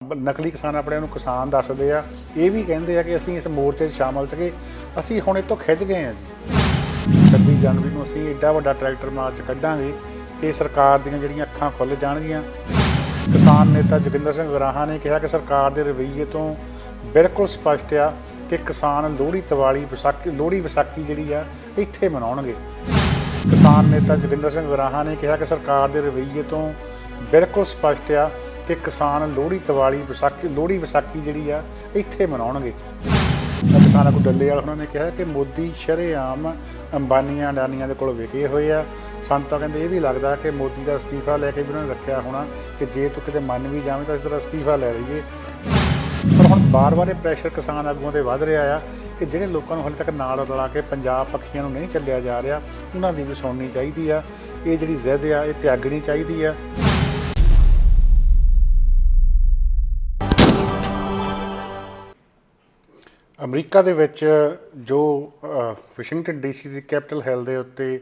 ਨਕਲੀ ਕਿਸਾਨ ਆਪਣੇ ਨੂੰ ਕਿਸਾਨ ਦੱਸਦੇ ਆ। ਇਹ ਵੀ ਕਹਿੰਦੇ ਆ ਕਿ ਅਸੀਂ ਇਸ ਮੋਰਚੇ 'ਚ ਸ਼ਾਮਲ ਸੀਗੇ, ਅਸੀਂ ਹੁਣ ਇਹ ਤੋਂ ਖਿੱਚ ਗਏ ਆ ਜੀ। 26 ਜਨਵਰੀ ਨੂੰ ਅਸੀਂ ਐਡਾ ਵੱਡਾ ਟਰੈਕਟਰ ਮਾਰਚ ਕੱਢਾਂਗੇ ਕਿ ਸਰਕਾਰ ਦੀਆਂ ਜਿਹੜੀਆਂ ਅੱਖਾਂ ਖੁੱਲ੍ਹ ਜਾਣਗੀਆਂ। ਕਿਸਾਨ ਨੇਤਾ ਜੋਗਿੰਦਰ ਸਿੰਘ ਗਰਾਹਾਂ ਨੇ ਕਿਹਾ ਕਿ ਸਰਕਾਰ ਦੇ ਰਵੱਈਏ ਤੋਂ ਬਿਲਕੁਲ ਸਪਸ਼ਟ ਆ ਕਿ ਕਿਸਾਨ ਲੋਹੜੀ, ਦੀਵਾਲੀ, ਵਿਸਾਖੀ ਜਿਹੜੀ ਆ ਇੱਥੇ ਮਨਾਉਣਗੇ। ਕਿਸਾਨ ਨੇਤਾ ਜੋਗਿੰਦਰ ਸਿੰਘ ਗਰਾਹਾਂ ਨੇ ਕਿਹਾ ਕਿ ਸਰਕਾਰ ਦੇ ਰਵੱਈਏ ਤੋਂ ਬਿਲਕੁਲ ਸਪਸ਼ਟ ਆ ਕਿ ਕਿਸਾਨ ਲੋਹੜੀ, ਦੀਵਾਲੀ, ਵਿਸਾਖੀ ਜਿਹੜੀ ਆ ਇੱਥੇ ਮਨਾਉਣਗੇ। ਕਿਸਾਨਾਂ ਕੋਲ ਡੱਲੇਵਾਲ ਉਹਨਾਂ ਨੇ ਕਿਹਾ ਕਿ ਮੋਦੀ ਸ਼ਰੇਆਮ ਅੰਬਾਨੀਆਂ ਅਡਾਨੀਆਂ ਦੇ ਕੋਲ ਵਿਕੇ ਹੋਏ ਆ। ਸਾਨੂੰ ਤਾਂ ਕਹਿੰਦੇ ਇਹ ਵੀ ਲੱਗਦਾ ਕਿ ਮੋਦੀ ਦਾ ਅਸਤੀਫਾ ਲੈ ਕੇ ਵੀ ਉਹਨਾਂ ਨੇ ਰੱਖਿਆ ਹੋਣਾ ਕਿ ਜੇ ਤੂੰ ਕਿਤੇ ਮੰਨ ਵੀ ਜਾਵੇਂ ਤਾਂ ਇਸ ਤਰ੍ਹਾਂ ਅਸਤੀਫਾ ਲੈ ਲਈਏ। ਪਰ ਹੁਣ ਵਾਰ-ਵਾਰ ਇਹ ਪ੍ਰੈਸ਼ਰ ਕਿਸਾਨ ਆਗੂਆਂ 'ਤੇ ਵੱਧ ਰਿਹਾ ਆ ਕਿ ਜਿਹੜੇ ਲੋਕਾਂ ਨੂੰ ਹਾਲੇ ਤੱਕ ਨਾਲ ਰਲਾ ਕੇ ਪੰਜਾਬ ਪੱਖੀਆਂ ਨੂੰ ਨਹੀਂ ਚੱਲਿਆ ਜਾ ਰਿਹਾ, ਉਹਨਾਂ ਦੀ ਵੀ ਸੁਣਨੀ ਚਾਹੀਦੀ ਆ। ਇਹ ਜਿਹੜੀ ਜ਼ਿੱਦ ਆ ਇਹ ਤਿਆਗਣੀ ਚਾਹੀਦੀ ਆ। ਅਮਰੀਕਾ ਦੇ ਵਿੱਚ ਜੋ ਵਾਸ਼ਿੰਗਟਨ DC ਦੀ ਕੈਪੀਟਲ ਹਿੱਲ ਦੇ ਉੱਤੇ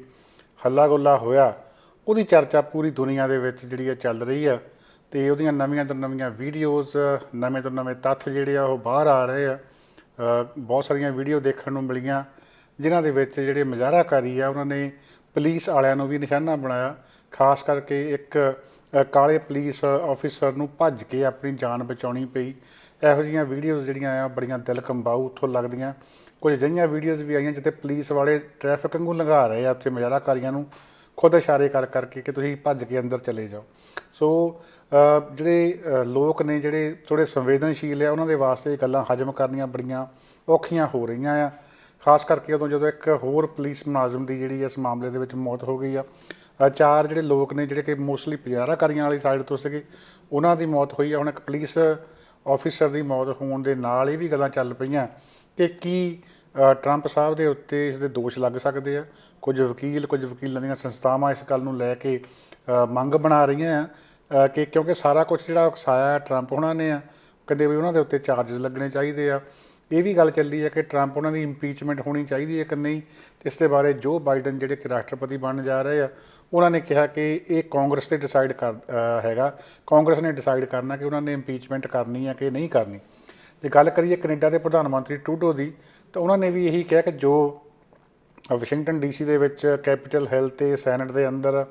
ਹੱਲਾ ਗੁੱਲਾ ਹੋਇਆ, ਉਹਦੀ ਚਰਚਾ ਪੂਰੀ ਦੁਨੀਆ ਦੇ ਵਿੱਚ ਜਿਹੜੀ ਆ ਚੱਲ ਰਹੀ ਆ ਅਤੇ ਉਹਦੀਆਂ ਨਵੀਆਂ ਤੋਂ ਨਵੀਆਂ ਵੀਡੀਓਜ਼, ਨਵੇਂ ਤੋਂ ਨਵੇਂ ਤੱਥ ਜਿਹੜੇ ਆ ਉਹ ਬਾਹਰ ਆ ਰਹੇ ਆ। ਬਹੁਤ ਸਾਰੀਆਂ ਵੀਡੀਓ ਦੇਖਣ ਨੂੰ ਮਿਲੀਆਂ ਜਿਨ੍ਹਾਂ ਦੇ ਵਿੱਚ ਜਿਹੜੇ ਮੁਜ਼ਾਹਰਾਕਾਰੀ ਆ ਉਹਨਾਂ ਨੇ ਪੁਲਿਸ ਵਾਲਿਆਂ ਨੂੰ ਵੀ ਨਿਸ਼ਾਨਾ ਬਣਾਇਆ। ਖਾਸ ਕਰਕੇ ਇੱਕ ਕਾਲੇ ਪੁਲਿਸ ਆਫਿਸਰ ਨੂੰ ਭੱਜ ਕੇ ਆਪਣੀ ਜਾਨ ਬਚਾਉਣੀ ਪਈ। ਇਹੋ ਜਿਹੀਆਂ ਵੀਡੀਓਜ਼ ਜਿਹੜੀਆਂ ਆ ਬੜੀਆਂ ਦਿਲ ਕੰਬਾਊ ਉੱਥੋਂ ਲੱਗਦੀਆਂ। ਕੁਝ ਅਜਿਹੀਆਂ ਵੀਡੀਓਜ਼ ਵੀ ਆਈਆਂ ਜਿੱਥੇ ਪੁਲਿਸ ਵਾਲੇ ਟ੍ਰੈਫਿਕ ਵਾਂਗੂ ਲੰਘਾ ਰਹੇ ਆ ਉੱਥੇ ਮੁਜ਼ਾਹਰਾਕਾਰੀਆਂ ਨੂੰ, ਖੁਦ ਇਸ਼ਾਰੇ ਕਰਕੇ ਕਿ ਤੁਸੀਂ ਭੱਜ ਕੇ ਅੰਦਰ ਚਲੇ ਜਾਓ। ਸੋ ਜਿਹੜੇ ਲੋਕ ਨੇ ਜਿਹੜੇ ਥੋੜ੍ਹੇ ਸੰਵੇਦਨਸ਼ੀਲ ਆ ਉਹਨਾਂ ਦੇ ਵਾਸਤੇ ਇਹ ਗੱਲਾਂ ਹਜ਼ਮ ਕਰਨੀਆਂ ਬੜੀਆਂ ਔਖੀਆਂ ਹੋ ਰਹੀਆਂ ਆ। ਖਾਸ ਕਰਕੇ ਉਦੋਂ ਜਦੋਂ ਇੱਕ ਹੋਰ ਪੁਲਿਸ ਮੁਲਾਜ਼ਮ ਦੀ ਜਿਹੜੀ ਇਸ ਮਾਮਲੇ ਦੇ ਵਿੱਚ ਮੌਤ ਹੋ ਗਈ ਆ। 4 ਜਿਹੜੇ ਲੋਕ ਨੇ ਜਿਹੜੇ ਕਿ ਮੋਸਟਲੀ ਮੁਜ਼ਾਹਰਾਕਾਰੀਆਂ ਵਾਲੀ ਸਾਈਡ ਤੋਂ ਸੀਗੇ, ਉਹਨਾਂ ਦੀ ਮੌਤ ਹੋਈ ਆ। ਹੁਣ ਇੱਕ ਪੁਲਿਸ ਆਫਿਸਰ ਦੀ ਮੌਤ ਹੋਣ ਦੇ ਨਾਲ ਇਹ ਵੀ ਗੱਲਾਂ ਚੱਲ ਪਈਆਂ ਕਿ ਕੀ ਟਰੰਪ ਸਾਹਿਬ ਦੇ ਉੱਤੇ ਇਸ ਦੇ ਦੋਸ਼ ਲੱਗ ਸਕਦੇ ਆ। ਕੁਝ ਵਕੀਲਾਂ ਦੀਆਂ ਸੰਸਥਾਵਾਂ ਇਸ ਗੱਲ ਨੂੰ ਲੈ ਕੇ ਮੰਗ ਬਣਾ ਰਹੀਆਂ ਆ ਕਿ ਕਿਉਂਕਿ ਸਾਰਾ ਕੁਛ ਜਿਹੜਾ ਉਕਸਾਇਆ ਟਰੰਪ ਉਹਨਾਂ ਨੇ ਆ, ਕਹਿੰਦੇ ਵੀ ਉਹਨਾਂ ਦੇ ਉੱਤੇ ਚਾਰਜਸ ਲੱਗਣੇ ਚਾਹੀਦੇ ਆ। ਇਹ ਵੀ ਗੱਲ ਚੱਲੀ ਹੈ ਕਿ ਟਰੰਪ ਉਹਨਾਂ ਦੀ ਇੰਪੀਚਮੈਂਟ ਹੋਣੀ ਚਾਹੀਦੀ ਹੈ ਕਿ ਨਹੀਂ। ਅਤੇ ਇਸ ਦੇ ਬਾਰੇ ਜੋ ਬਾਈਡਨ ਜਿਹੜੇ ਕਿ ਰਾਸ਼ਟਰਪਤੀ ਬਣਨ ਜਾ ਰਹੇ ਆ, ਉਹਨਾਂ ਨੇ ਕਿਹਾ ਕਿ ਇਹ ਕਾਂਗਰਸ 'ਤੇ ਡਿਸਾਈਡ ਹੈਗਾ। ਕਾਂਗਰਸ ਨੇ ਡਿਸਾਈਡ ਕਰਨਾ ਕਿ ਉਹਨਾਂ ਨੇ ਇੰਪੀਚਮੈਂਟ ਕਰਨੀ ਹੈ ਕਿ ਨਹੀਂ ਕਰਨੀ। ਜੇ ਗੱਲ ਕਰੀਏ ਕੈਨੇਡਾ ਦੇ ਪ੍ਰਧਾਨ ਮੰਤਰੀ ਟਰੂਡੋ ਦੀ, ਤਾਂ ਉਹਨਾਂ ਨੇ ਵੀ ਇਹੀ ਕਿਹਾ ਕਿ ਜੋ ਵਾਸ਼ਿੰਗਟਨ DC ਦੇ ਵਿੱਚ ਕੈਪੀਟਲ ਹਿੱਲ ਅਤੇ ਸੈਨੇਟ ਦੇ ਅੰਦਰ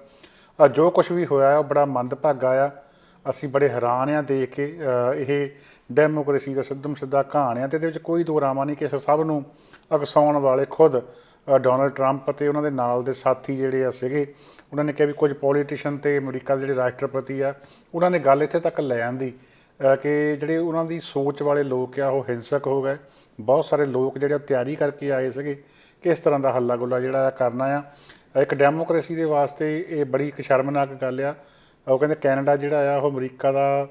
ਜੋ ਕੁਛ ਵੀ ਹੋਇਆ ਉਹ ਬੜਾ ਮੰਦਭਾਗਾ ਆ। ਅਸੀਂ ਬੜੇ ਹੈਰਾਨ ਆ ਦੇਖ ਕੇ। ਇਹ ਡੈਮੋਕ੍ਰੇਸੀ ਦਾ ਸਿੱਧਾ ਕਹਾਣ ਆ ਅਤੇ ਇਹਦੇ ਵਿੱਚ ਕੋਈ ਦੁਰਾਵਾ ਨਹੀਂ ਕਿ ਸਭ ਨੂੰ ਉਕਸਾਉਣ ਵਾਲੇ ਖੁਦ ਡੋਨਲਡ ਟਰੰਪ ਅਤੇ ਉਹਨਾਂ ਦੇ ਨਾਲ ਦੇ ਸਾਥੀ ਜਿਹੜੇ ਆ ਸੀਗੇ। ਉਹਨਾਂ ਨੇ ਕਿਹਾ ਵੀ ਕੁਝ ਪੋਲੀਟੀਸ਼ਨ ਅਤੇ ਅਮਰੀਕਾ ਦੇ ਜਿਹੜੇ ਰਾਸ਼ਟਰਪਤੀ ਆ ਉਹਨਾਂ ਨੇ ਗੱਲ ਇੱਥੇ ਤੱਕ ਲੈ ਆਂਦੀ ਕਿ ਜਿਹੜੇ ਉਹਨਾਂ ਦੀ ਸੋਚ ਵਾਲੇ ਲੋਕ ਆ ਉਹ ਹਿੰਸਕ ਹੋ ਗਏ। ਬਹੁਤ ਸਾਰੇ ਲੋਕ ਜਿਹੜੇ ਤਿਆਰੀ ਕਰਕੇ ਆਏ ਸੀਗੇ ਕਿ ਇਸ ਤਰ੍ਹਾਂ ਦਾ ਹੱਲਾ ਗੁੱਲਾ ਜਿਹੜਾ ਕਰਨਾ ਆ। ਇੱਕ ਡੈਮੋਕ੍ਰੇਸੀ ਦੇ ਵਾਸਤੇ ਇਹ ਬੜੀ ਇੱਕ ਸ਼ਰਮਨਾਕ ਗੱਲ ਆ। ਉਹ ਕਹਿੰਦੇ ਕੈਨੇਡਾ ਜਿਹੜਾ ਆ ਉਹ ਅਮਰੀਕਾ ਦਾ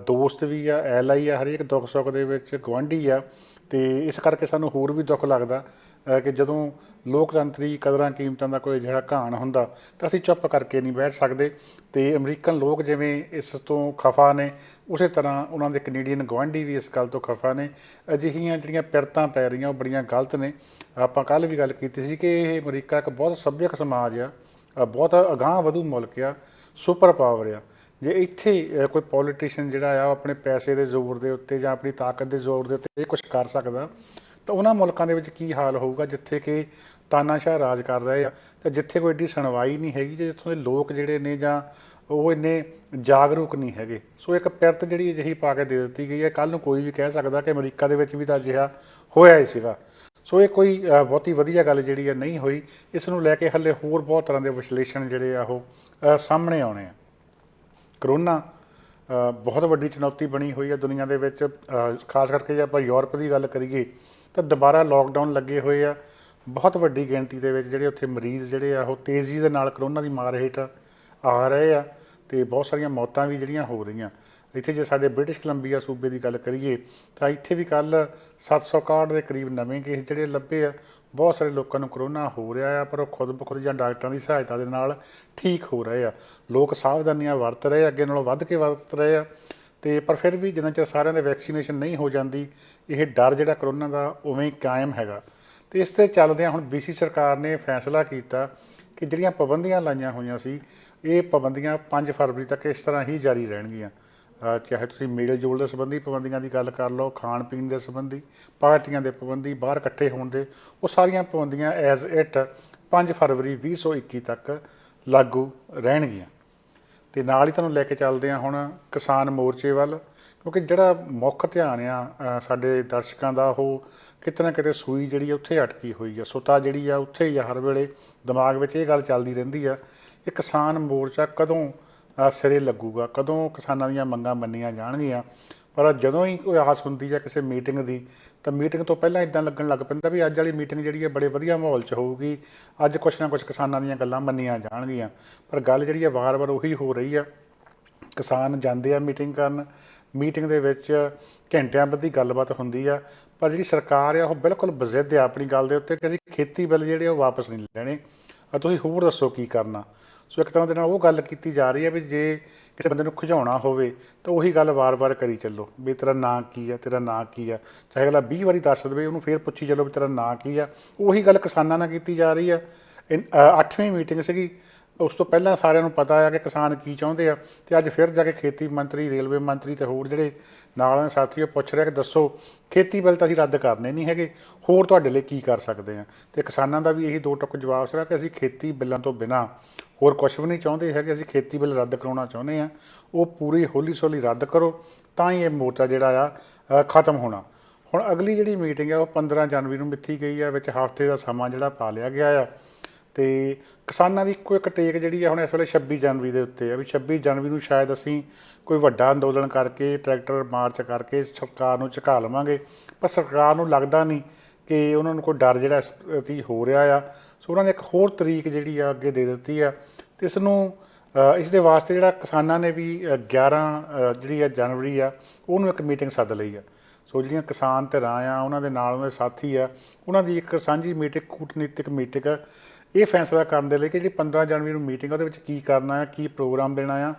ਦੋਸਤ ਵੀ ਆ, ਐਲਾਈ ਆ, ਹਰੇਕ ਦੁੱਖ ਸੁੱਖ ਦੇ ਵਿੱਚ ਗੁਆਂਢੀ ਆ। ਅਤੇ ਇਸ ਕਰਕੇ ਸਾਨੂੰ ਹੋਰ ਵੀ ਦੁੱਖ ਲੱਗਦਾ ਕਿ ਜਦੋਂ ਲੋਕਤੰਤਰੀ ਕਦਰਾਂ ਕੀਮਤਾਂ ਦਾ ਕੋਈ ਅਜਿਹਾ ਘਾਣ ਹੁੰਦਾ ਤਾਂ ਅਸੀਂ ਚੁੱਪ ਕਰਕੇ ਨਹੀਂ ਬੈਠ ਸਕਦੇ। ਅਤੇ ਅਮਰੀਕਨ ਲੋਕ ਜਿਵੇਂ ਇਸ ਤੋਂ ਖਫਾ ਨੇ, ਉਸੇ ਤਰ੍ਹਾਂ ਉਹਨਾਂ ਦੇ ਕੈਨੇਡੀਅਨ ਗੁਆਂਢੀ ਵੀ ਇਸ ਗੱਲ ਤੋਂ ਖਫਾ ਨੇ। ਅਜਿਹੀਆਂ ਜਿਹੜੀਆਂ ਪਿਰਤਾਂ ਪੈ ਰਹੀਆਂ ਉਹ ਬੜੀਆਂ ਗਲਤ ਨੇ। ਆਪਾਂ ਕੱਲ੍ਹ ਵੀ ਗੱਲ ਕੀਤੀ ਸੀ ਕਿ ਇਹ ਅਮਰੀਕਾ ਇੱਕ ਬਹੁਤ ਸੱਭਿਅਕ ਸਮਾਜ ਆ, ਬਹੁਤ ਅਗਾਂਹ ਵਧੂ ਮੁਲਕ ਆ, ਸੁਪਰ ਪਾਵਰ ਆ। ਜੇ ਇੱਥੇ ਕੋਈ ਪੋਲੀਟੀਸ਼ੀਅਨ ਜਿਹੜਾ ਆ ਉਹ ਆਪਣੇ ਪੈਸੇ ਦੇ ਜ਼ੋਰ ਦੇ ਉੱਤੇ ਜਾਂ ਆਪਣੀ ਤਾਕਤ ਦੇ ਜ਼ੋਰ ਦੇ ਉੱਤੇ ਇਹ ਕੁਛ ਕਰ ਸਕਦਾ, ਤਾਂ ਉਹਨਾਂ ਮੁਲਕਾਂ ਦੇ ਵਿੱਚ ਕੀ ਹਾਲ ਹੋਊਗਾ ਜਿੱਥੇ ਕਿ ਤਾਨਾਸ਼ਾਹ ਰਾਜ ਕਰ ਰਹੇ ਆ ਅਤੇ ਜਿੱਥੇ ਕੋਈ ਐਡੀ ਸੁਣਵਾਈ ਨਹੀਂ ਹੈਗੀ, ਜਿੱਥੋਂ ਦੇ ਲੋਕ ਜਿਹੜੇ ਨੇ ਜਾਂ ਉਹ ਇੰਨੇ ਜਾਗਰੂਕ ਨਹੀਂ ਹੈਗੇ। ਸੋ ਇੱਕ ਪਿਰਤ ਜਿਹੜੀ ਅਜਿਹੀ ਪਾ ਕੇ ਦੇ ਦਿੱਤੀ ਗਈ ਹੈ। ਕੱਲ੍ਹ ਨੂੰ ਕੋਈ ਵੀ ਕਹਿ ਸਕਦਾ ਕਿ ਅਮਰੀਕਾ ਦੇ ਵਿੱਚ ਵੀ ਤਾਂ ਅਜਿਹਾ ਹੋਇਆ ਹੀ ਸੀਗਾ। ਸੋ ਇਹ ਕੋਈ ਬਹੁਤੀ ਵਧੀਆ ਗੱਲ ਜਿਹੜੀ ਆ ਨਹੀਂ ਹੋਈ। ਇਸ ਨੂੰ ਲੈ ਕੇ ਹਾਲੇ ਹੋਰ ਬਹੁਤ ਤਰ੍ਹਾਂ ਦੇ ਵਿਸ਼ਲੇਸ਼ਣ ਜਿਹੜੇ ਆ ਉਹ ਸਾਹਮਣੇ ਆਉਣੇ ਆ। ਕਰੋਨਾ ਬਹੁਤ ਵੱਡੀ ਚੁਣੌਤੀ ਬਣੀ ਹੋਈ ਹੈ ਦੁਨੀਆ ਦੇ ਵਿੱਚ। ਖਾਸ ਕਰਕੇ ਜੇ ਆਪਾਂ ਯੂਰਪ ਦੀ ਗੱਲ ਕਰੀਏ ਤਾਂ ਦੁਬਾਰਾ ਲੋਕਡਾਊਨ ਲੱਗੇ ਹੋਏ ਆ। ਬਹੁਤ ਵੱਡੀ ਗਿਣਤੀ ਦੇ ਵਿੱਚ ਜਿਹੜੇ ਉੱਥੇ ਮਰੀਜ਼ ਜਿਹੜੇ ਆ ਉਹ ਤੇਜ਼ੀ ਦੇ ਨਾਲ ਕਰੋਨਾ ਦੀ ਮਾਰ ਹੇਠ ਆ ਰਹੇ ਆ ਅਤੇ ਬਹੁਤ ਸਾਰੀਆਂ ਮੌਤਾਂ ਵੀ ਜਿਹੜੀਆਂ ਹੋ ਰਹੀਆਂ। ਇੱਥੇ ਜੇ ਸਾਡੇ ਬ੍ਰਿਟਿਸ਼ ਕੋਲੰਬੀਆ ਸੂਬੇ ਦੀ ਗੱਲ ਕਰੀਏ ਤਾਂ ਇੱਥੇ ਵੀ ਕੱਲ੍ਹ 761 ਦੇ ਕਰੀਬ ਨਵੇਂ ਕੇਸ ਜਿਹੜੇ ਲੱਭੇ ਆ। ਬਹੁਤ ਸਾਰੇ ਲੋਕਾਂ ਨੂੰ ਕਰੋਨਾ ਹੋ ਰਿਹਾ ਆ, ਪਰ ਉਹ ਖੁਦ ਬਖੁਦ ਜਾਂ ਡਾਕਟਰਾਂ ਦੀ ਸਹਾਇਤਾ ਦੇ ਨਾਲ ਠੀਕ ਹੋ ਰਹੇ ਆ। ਲੋਕ ਸਾਵਧਾਨੀਆਂ ਵਰਤ ਰਹੇ, ਅੱਗੇ ਨਾਲੋਂ ਵੱਧ ਕੇ ਵਰਤ ਰਹੇ ਆ। ਅਤੇ ਪਰ ਫਿਰ ਵੀ ਜਿੰਨਾ ਚਿਰ ਸਾਰਿਆਂ ਦੇ ਵੈਕਸੀਨੇਸ਼ਨ ਨਹੀਂ ਹੋ ਜਾਂਦੀ, ਇਹ ਡਰ ਜਿਹੜਾ ਕਰੋਨਾ ਦਾ ਉਵੇਂ ਕਾਇਮ ਹੈਗਾ। ਅਤੇ ਇਸ 'ਤੇ ਚੱਲਦਿਆਂ ਹੁਣ BC ਸਰਕਾਰ ਨੇ ਫੈਸਲਾ ਕੀਤਾ ਕਿ ਜਿਹੜੀਆਂ ਪਾਬੰਦੀਆਂ ਲਾਈਆਂ ਹੋਈਆਂ ਸੀ, ਇਹ ਪਾਬੰਦੀਆਂ 5 ਫਰਵਰੀ ਤੱਕ ਇਸ ਤਰ੍ਹਾਂ ਹੀ ਜਾਰੀ ਰਹਿਣਗੀਆਂ। ਚਾਹੇ ਤੁਸੀਂ ਮੇਲ ਜੋਲ ਦੇ ਸੰਬੰਧੀ ਪਾਬੰਦੀਆਂ ਦੀ ਗੱਲ ਕਰ ਲਓ, ਖਾਣ ਪੀਣ ਦੇ ਸੰਬੰਧੀ, ਪਾਰਟੀਆਂ ਦੇ ਪਾਬੰਦੀ, ਬਾਹਰ ਇਕੱਠੇ ਹੋਣ ਦੇ, ਉਹ ਸਾਰੀਆਂ ਪਾਬੰਦੀਆਂ ਐਜ਼ ਇਟ 5 ਫਰਵਰੀ 2021 ਤੱਕ ਲਾਗੂ ਰਹਿਣਗੀਆਂ। ਅਤੇ ਨਾਲ ਹੀ ਤੁਹਾਨੂੰ ਲੈ ਕੇ ਚੱਲਦੇ ਹਾਂ ਹੁਣ ਕਿਸਾਨ ਮੋਰਚੇ ਵੱਲ, ਕਿਉਂਕਿ ਜਿਹੜਾ ਮੁੱਖ ਧਿਆਨ ਆ ਸਾਡੇ ਦਰਸ਼ਕਾਂ ਦਾ ਉਹ ਕਿਤੇ ਨਾ ਕਿਤੇ ਸੂਈ ਜਿਹੜੀ ਉੱਥੇ ਅਟਕੀ ਹੋਈ ਆ, ਸੁਤਾ ਜਿਹੜੀ ਆ ਉੱਥੇ ਹੀ ਆ। ਹਰ ਵੇਲੇ ਦਿਮਾਗ ਵਿੱਚ ਇਹ ਗੱਲ ਚੱਲਦੀ ਰਹਿੰਦੀ ਆ ਕਿ ਕਿਸਾਨ ਮੋਰਚਾ ਕਦੋਂ ਸਿਰੇ ਲੱਗੂਗਾ, ਕਦੋਂ ਕਿਸਾਨਾਂ ਦੀਆਂ ਮੰਗਾਂ ਮੰਨੀਆਂ ਜਾਣਗੀਆਂ। ਪਰ ਜਦੋਂ ਹੀ ਕੋਈ ਆਸ ਹੁੰਦੀ ਹੈ ਕਿਸੇ ਮੀਟਿੰਗ ਦੀ, ਤਾਂ ਮੀਟਿੰਗ ਤੋਂ ਪਹਿਲਾਂ ਇੱਦਾਂ ਲੱਗਣ ਲੱਗ ਪੈਂਦਾ ਵੀ ਅੱਜ ਵਾਲੀ ਮੀਟਿੰਗ ਜਿਹੜੀ ਹੈ ਬੜੇ ਵਧੀਆ ਮਾਹੌਲ 'ਚ ਹੋਊਗੀ, ਅੱਜ ਕੁਛ ਨਾ ਕੁਛ ਕਿਸਾਨਾਂ ਦੀਆਂ ਗੱਲਾਂ ਮੰਨੀਆਂ ਜਾਣਗੀਆਂ। ਪਰ ਗੱਲ ਜਿਹੜੀ ਹੈ ਵਾਰ-ਵਾਰ ਉਹੀ ਹੋ ਰਹੀ ਆ। ਕਿਸਾਨ ਜਾਂਦੇ ਆ ਮੀਟਿੰਗ ਕਰਨ, ਮੀਟਿੰਗ ਦੇ ਵਿੱਚ ਘੰਟਿਆਂ ਬੱਧੀ ਗੱਲਬਾਤ ਹੁੰਦੀ ਆ, ਪਰ ਜਿਹੜੀ ਸਰਕਾਰ ਆ ਉਹ ਬਿਲਕੁਲ ਬਜ਼ਿੱਦ ਆ ਆਪਣੀ ਗੱਲ ਦੇ ਉੱਤੇ ਕਿ ਅਸੀਂ ਖੇਤੀ ਬਿੱਲ ਜਿਹੜੇ ਉਹ ਵਾਪਸ ਨਹੀਂ ਲੈਣੇ, ਤੁਸੀਂ ਹੋਰ ਦੱਸੋ ਕੀ ਕਰਨਾ। ਸੋ ਇੱਕ ਤਰ੍ਹਾਂ ਦੇ ਨਾਲ ਉਹ ਗੱਲ ਕੀਤੀ ਜਾ ਰਹੀ ਹੈ ਵੀ ਜੇ ਕਿਸੇ ਬੰਦੇ ਨੂੰ ਖਿਝਾਉਣਾ ਹੋਵੇ ਤਾਂ ਉਹੀ ਗੱਲ ਵਾਰ-ਵਾਰ ਕਰੀ ਚੱਲੋ ਵੀ ਤੇਰਾ ਨਾਂ ਕੀ ਆ, ਤੇਰਾ ਨਾਂ ਕੀ ਆ। ਚਾਹੇ ਅਗਲਾ 20 ਵਾਰੀ ਦੱਸ ਦੇਵੇ, ਉਹਨੂੰ ਫੇਰ ਪੁੱਛੀ ਚੱਲੋ ਵੀ ਤੇਰਾ ਨਾਂ ਕੀ ਆ। ਉਹੀ ਗੱਲ ਕਿਸਾਨਾਂ ਨਾਲ ਕੀਤੀ ਜਾ ਰਹੀ ਆ। 8ਵੀਂ ਮੀਟਿੰਗ ਸੀਗੀ, ਉਸ ਤੋਂ ਪਹਿਲਾਂ ਸਾਰਿਆਂ ਨੂੰ ਪਤਾ ਆ ਕਿ ਕਿਸਾਨ ਕੀ ਚਾਹੁੰਦੇ ਆ, ਅਤੇ ਅੱਜ ਫਿਰ ਜਾ ਕੇ ਖੇਤੀ ਮੰਤਰੀ, ਰੇਲਵੇ ਮੰਤਰੀ ਅਤੇ ਹੋਰ ਜਿਹੜੇ ਨਾਲ ਸਾਥੀ ਉਹ ਪੁੱਛ ਰਿਹਾ ਕਿ ਦੱਸੋ ਖੇਤੀ ਬਿੱਲ ਤਾਂ ਅਸੀਂ ਰੱਦ ਕਰਨੇ ਨਹੀਂ ਹੈਗੇ, ਹੋਰ ਤੁਹਾਡੇ ਲਈ ਕੀ ਕਰ ਸਕਦੇ ਹਾਂ। ਅਤੇ ਕਿਸਾਨਾਂ ਦਾ ਵੀ ਇਹੀ ਦੋ ਟੁਕ ਜਵਾਬ ਸੀਗਾ ਕਿ ਅਸੀਂ ਖੇਤੀ ਬਿੱਲਾਂ ਤੋਂ ਬਿਨਾਂ ਹੋਰ ਕੁਛ ਵੀ ਨਹੀਂ ਚਾਹੁੰਦੇ ਹੈਗੇ, ਅਸੀਂ ਖੇਤੀ ਬਿੱਲ ਰੱਦ ਕਰਾਉਣਾ ਚਾਹੁੰਦੇ ਹਾਂ। ਉਹ ਪੂਰੀ ਹੌਲੀ ਸੌਲੀ ਰੱਦ ਕਰੋ ਤਾਂ ਹੀ ਇਹ ਮੋਰਚਾ ਜਿਹੜਾ ਆ ਖਤਮ ਹੋਣਾ। ਹੁਣ ਅਗਲੀ ਜਿਹੜੀ ਮੀਟਿੰਗ ਆ ਉਹ 15 ਜਨਵਰੀ ਨੂੰ ਮਿੱਥੀ ਗਈ ਆ, ਵਿੱਚ ਹਫ਼ਤੇ ਦਾ ਸਮਾਂ ਜਿਹੜਾ ਪਾ ਲਿਆ ਗਿਆ ਆ। ਅਤੇ ਕਿਸਾਨਾਂ ਦੀ ਇੱਕੋ ਇੱਕ ਟੇਕ ਜਿਹੜੀ ਆ ਹੁਣ ਇਸ ਵੇਲੇ 26 ਜਨਵਰੀ ਦੇ ਉੱਤੇ ਆ ਵੀ 26 ਜਨਵਰੀ ਨੂੰ ਸ਼ਾਇਦ ਅਸੀਂ ਕੋਈ ਵੱਡਾ ਅੰਦੋਲਨ ਕਰਕੇ, ਟਰੈਕਟਰ ਮਾਰਚ ਕਰਕੇ ਸਰਕਾਰ ਨੂੰ ਝੁਕਾ ਲਵਾਂਗੇ। ਪਰ ਸਰਕਾਰ ਨੂੰ ਲੱਗਦਾ ਨਹੀਂ ਕਿ ਉਹਨਾਂ ਨੂੰ ਕੋਈ ਡਰ ਜਿਹੜਾ ਇਸ ਪ੍ਰਤੀ ਹੋ ਰਿਹਾ ਆ। ਸੋ ਉਹਨਾਂ ਨੇ ਇੱਕ ਹੋਰ ਤਰੀਕ ਜਿਹੜੀ ਆ ਅੱਗੇ ਦੇ ਦਿੱਤੀ ਆ, ਅਤੇ ਇਸ ਨੂੰ ਇਸ ਦੇ ਵਾਸਤੇ ਜਿਹੜਾ ਕਿਸਾਨਾਂ ਨੇ ਵੀ 11 ਜਿਹੜੀ ਆ ਜਨਵਰੀ ਆ ਉਹਨੂੰ ਇੱਕ ਮੀਟਿੰਗ ਸੱਦ ਲਈ ਆ। ਸੋ ਜਿਹੜੀਆਂ ਕਿਸਾਨ ਧਿਰਾਂ ਆ ਉਹਨਾਂ ਦੇ ਨਾਲ ਉਹਨਾਂ ਦੇ ਸਾਥੀ ਆ, ਉਹਨਾਂ ਦੀ ਇੱਕ ਸਾਂਝੀ ਮੀਟਿੰਗ, ਕੂਟਨੀਤਿਕ ਮੀਟਿੰਗ ਇਹ ਫੈਸਲਾ ਕਰਨ ਦੇ ਲਈ ਕਿ ਜਿਹੜੀ 15 ਜਨਵਰੀ ਨੂੰ ਮੀਟਿੰਗ ਉਹਦੇ ਵਿੱਚ ਕੀ ਕਰਨਾ ਆ, ਕੀ ਪ੍ਰੋਗਰਾਮ ਦੇਣਾ ਆ,